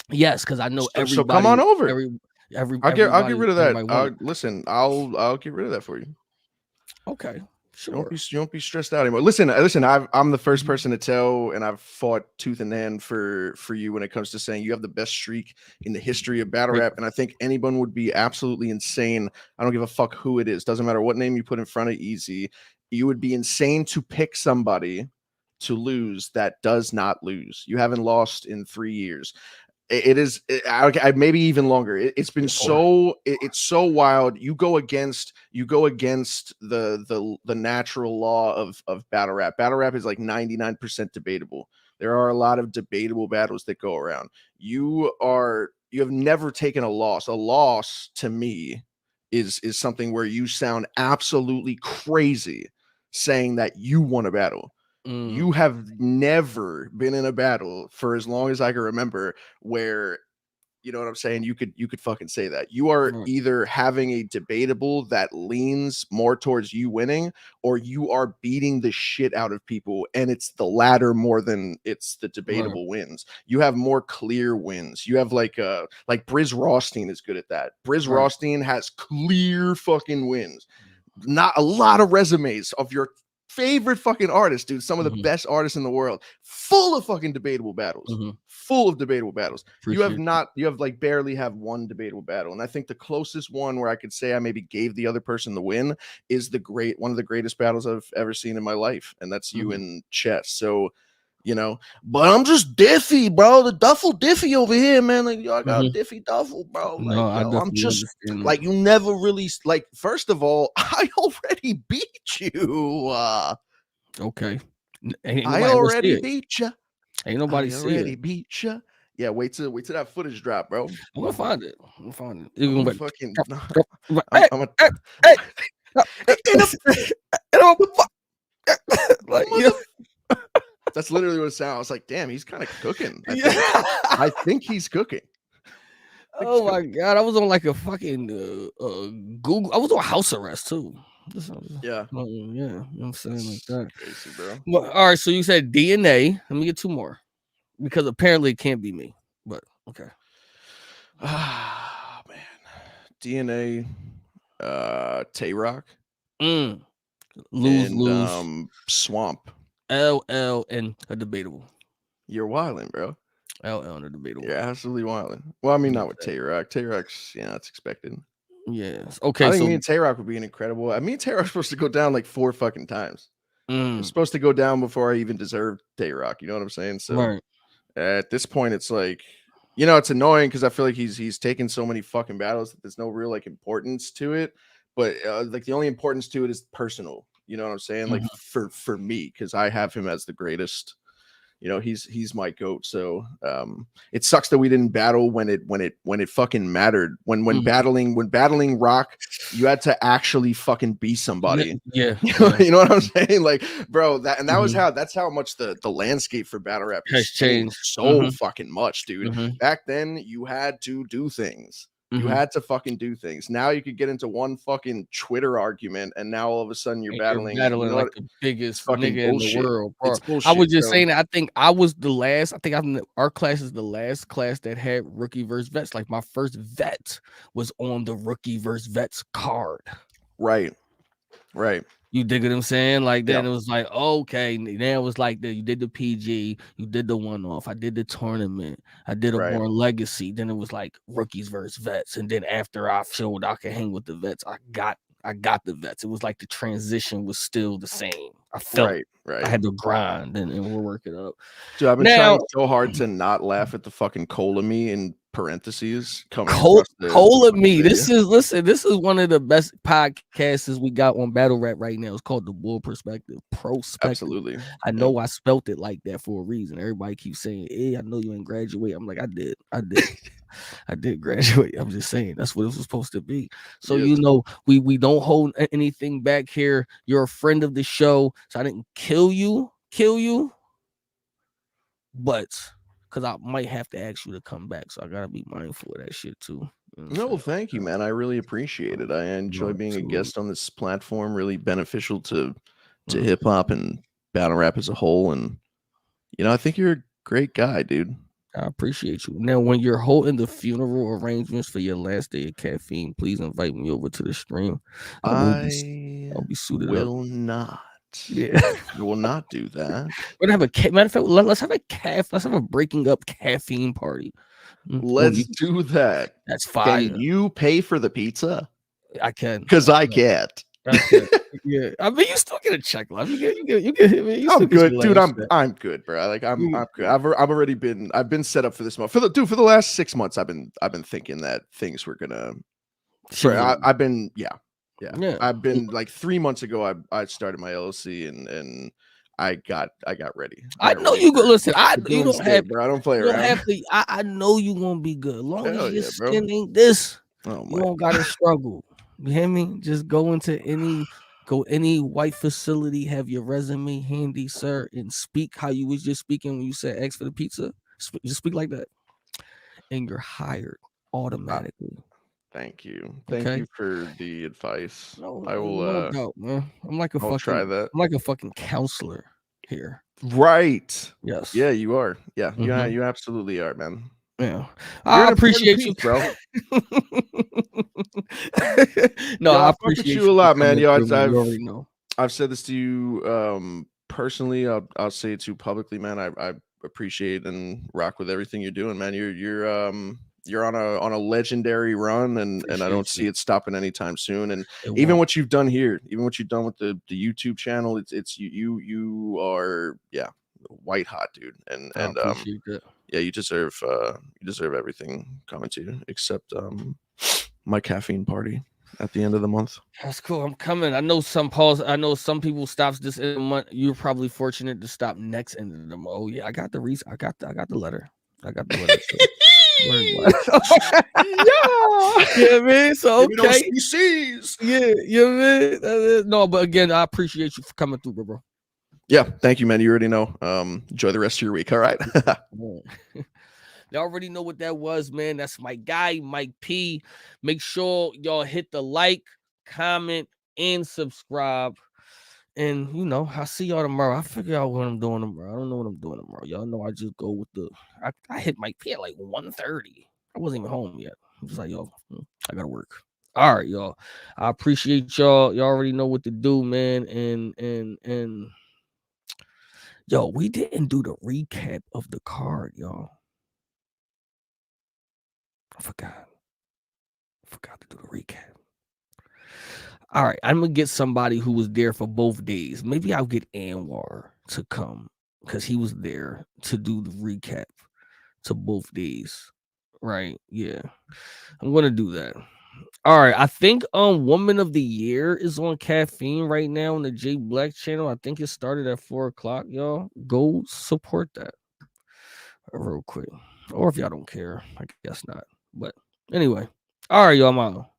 Yes, because I know So come on over. I'll get everybody rid of that. everybody want it. Listen, I'll get rid of that for you. Okay. Sure. You won't be stressed out anymore. Listen. I'm the first person to tell, and I've fought tooth and nail for you when it comes to saying you have the best streak in the history of battle Thank rap. And I think anyone would be absolutely insane. I don't give a fuck who it is. Doesn't matter what name you put in front of Easy. You would be insane to pick somebody to lose that does not lose. You haven't lost in 3 years. Maybe even longer. It's been you. Four. it's so wild. You go against the natural law of battle rap. Battle rap is like 99% debatable. There are a lot of debatable battles that go around. You have never taken a loss. A loss to me is something where you sound absolutely crazy saying that you won a battle. You have never been in a battle for as long as I can remember where, you know what I'm saying, you could fucking say that. You are Right. either having a debatable that leans more towards you winning, or you are beating the shit out of people, and it's the latter more than it's the debatable wins. You have more clear wins. You have like Briz Rothstein is good at that. Briz Right. Rothstein has clear fucking wins. Not a lot of resumes of your favorite fucking artists, dude. Some of the best artists in the world, full of fucking debatable battles. Full of debatable battles. Appreciate You have like barely have one debatable battle. And I think the closest one where I could say I maybe gave the other person the win is one of the greatest battles I've ever seen in my life. And that's you in chess. So, but I'm just Diffy, bro. The Duffel Diffy over here, man. Like, yo, I got Diffy Duffel, bro. Like, No, I yo, I'm definitely just understand that. like, you never really, like, first of all, I already beat you. Okay. Ain't I nobody gonna see already it. beat you. Ain't nobody I see it. already beat you. Yeah, wait till that footage drop, bro. I'm gonna find it. I'm gonna find it. I'm You're gonna gonna fucking. hey, I'm a hey, hey, in a like mother. That's literally what it sounds like. Damn, he's kind of cooking. I think he's cooking. Oh my god, I was on like a fucking Google. I was on house arrest too. Yeah. Yeah, you know what I'm saying, like that. Crazy, bro. Well, all right, so you said DNA. Let me get two more because apparently it can't be me. But okay. Ah, man. DNA, Tay Rock, Lose, and Swamp. LL and a debatable. You're wilding, bro. LL and a debatable. You're absolutely wilding. Well, I mean, not with Tay Rock. Tay Rock's, it's expected. Yes. I Okay. think So me and Tay Rock would be an incredible. Me and Tay Rock supposed to go down like 4 fucking times. We're mm, supposed to go down before I even deserved Tay Rock. You know what I'm saying? So right. at this point, it's like, it's annoying because I feel like he's taken so many fucking battles that there's no real like importance to it. But like the only importance to it is personal. You know what I'm saying? Like for me, because I have him as the greatest. He's my goat. So it sucks that we didn't battle when it fucking mattered. When battling Rock, you had to actually fucking be somebody. Yeah. You know what I'm saying? Like, bro, that's how much the landscape for battle rap Has changed so fucking much, dude. Back then you had to do things. You had to fucking do things. Now you could get into one fucking Twitter argument, and now all of a sudden you're battling like the biggest fucking nigga bullshit. in the world, bro. It's bullshit. I was just saying that I think I was the last. I think our class is the last class that had rookie versus vets. Like my first vet was on the rookie versus vets card. Right. You dig what I'm saying? Like then it was like, okay, then it was like you did the PG, you did the one-off, I did the tournament, I did a Born Legacy. Then it was like rookies versus vets, and then after I showed I could hang with the vets, I got the vets. It was like the transition was still the same. I felt I had to grind and we'll work it up. Dude, I've been trying so hard to not laugh at the fucking cola me in parentheses coming cola me. This is one of the best podcasts we got on battle rap right now. It's called The Bull Perspective. Absolutely. I know I spelt it like that for a reason. Everybody keeps saying, hey, I know you ain't graduate. I'm like, I did. I did graduate. I'm just saying that's what it was supposed to be. So we don't hold anything back here. You're a friend of the show, so I didn't kill you, but because I might have to ask you to come back, so I gotta be mindful of that shit too. No, thank you, man. I really appreciate it. I enjoy being a guest on this platform. Really beneficial to hip hop and battle rap as a whole. And I think you're a great guy, dude. I appreciate you. Now, when you're holding the funeral arrangements for your last day of caffeine, please invite me over to the stream. I will be. I I'll be suited up. will not. Yeah. I will not do that. We're gonna have matter of fact. Let's have a Let's have a breaking up caffeine party. Well, Let's do that. that's Can fire. you pay for the pizza? I can. Because I can't. I can. Yeah. I mean, you still get a check. Love. You get hit me. You still I'm get your good, dude. last check. I'm good, bro. Like I'm You- good. I've already been set up for this month. For the last 6 months, I've been thinking that things were gonna. I've been yeah. Yeah. I've been like 3 months ago. I started my LLC and I got ready. I know ready you go. for Listen, doing this day, bro. I don't play you don't around. have to. I know you gonna be good. As long Hell as your yeah, bro. skin ain't this, Oh you my. don't gotta struggle. You hear me? Just go into any white facility, have your resume handy, sir, and speak how you was just speaking when you said ask for the pizza. Just speak like that, and you're hired automatically. Thank you. Thank Okay. you for the advice. No, I will no doubt, man. I'll try that. I'm like a fucking counselor here. Right. Yes. Yeah, you are. Yeah, Mhm. you absolutely are, man. Yeah. You're I an important appreciate you. piece, bro. No, Yo, I I fuck with appreciate you you a for lot, man. coming Yo, through, man. You already know. I've said this to you personally. I'll say it to you publicly, man. I appreciate and rock with everything you're doing, man. You're on a legendary run, and I don't Appreciate see you. it stopping anytime soon. And It even won't. what you've done here, even what you've done with the YouTube channel, it's you are white hot, dude. I appreciate that. Yeah, you deserve everything coming to you except my caffeine party at the end of the month. That's cool. I'm coming. I know some pause. I know some people stops this end of the month. You're probably fortunate to stop next end of the month. Oh yeah, I got the reason. I got the letter. I got the letter. So. Yeah, man. So okay. CCs. Yeah, man. No, but again, I appreciate you for coming through, bro. Yeah, thank you, man. You already know. Enjoy the rest of your week. All right. Y'all already know what that was, man. That's my guy, Mike P. Make sure y'all hit the like, comment, and subscribe. And I'll see y'all tomorrow. I figure out what I'm doing tomorrow. I don't know what I'm doing tomorrow. Y'all know I just go with I hit Mike P at like 1:30. I wasn't even home yet. I'm just like, yo, I gotta work. All right, y'all. I appreciate y'all. Y'all already know what to do, man. And yo, we didn't do the recap of the card, y'all. I forgot to do the recap. All right, I'm gonna get somebody who was there for both days. Maybe I'll get Anwar to come because he was there to do the recap to both days. Right? Yeah, I'm gonna do that. All right, I think Woman of the Year is on Caffeine right now on the J Black channel. I think it started at 4:00. Y'all go support that real quick, or if y'all don't care, I guess not. But anyway, all right, y'all, I'm out.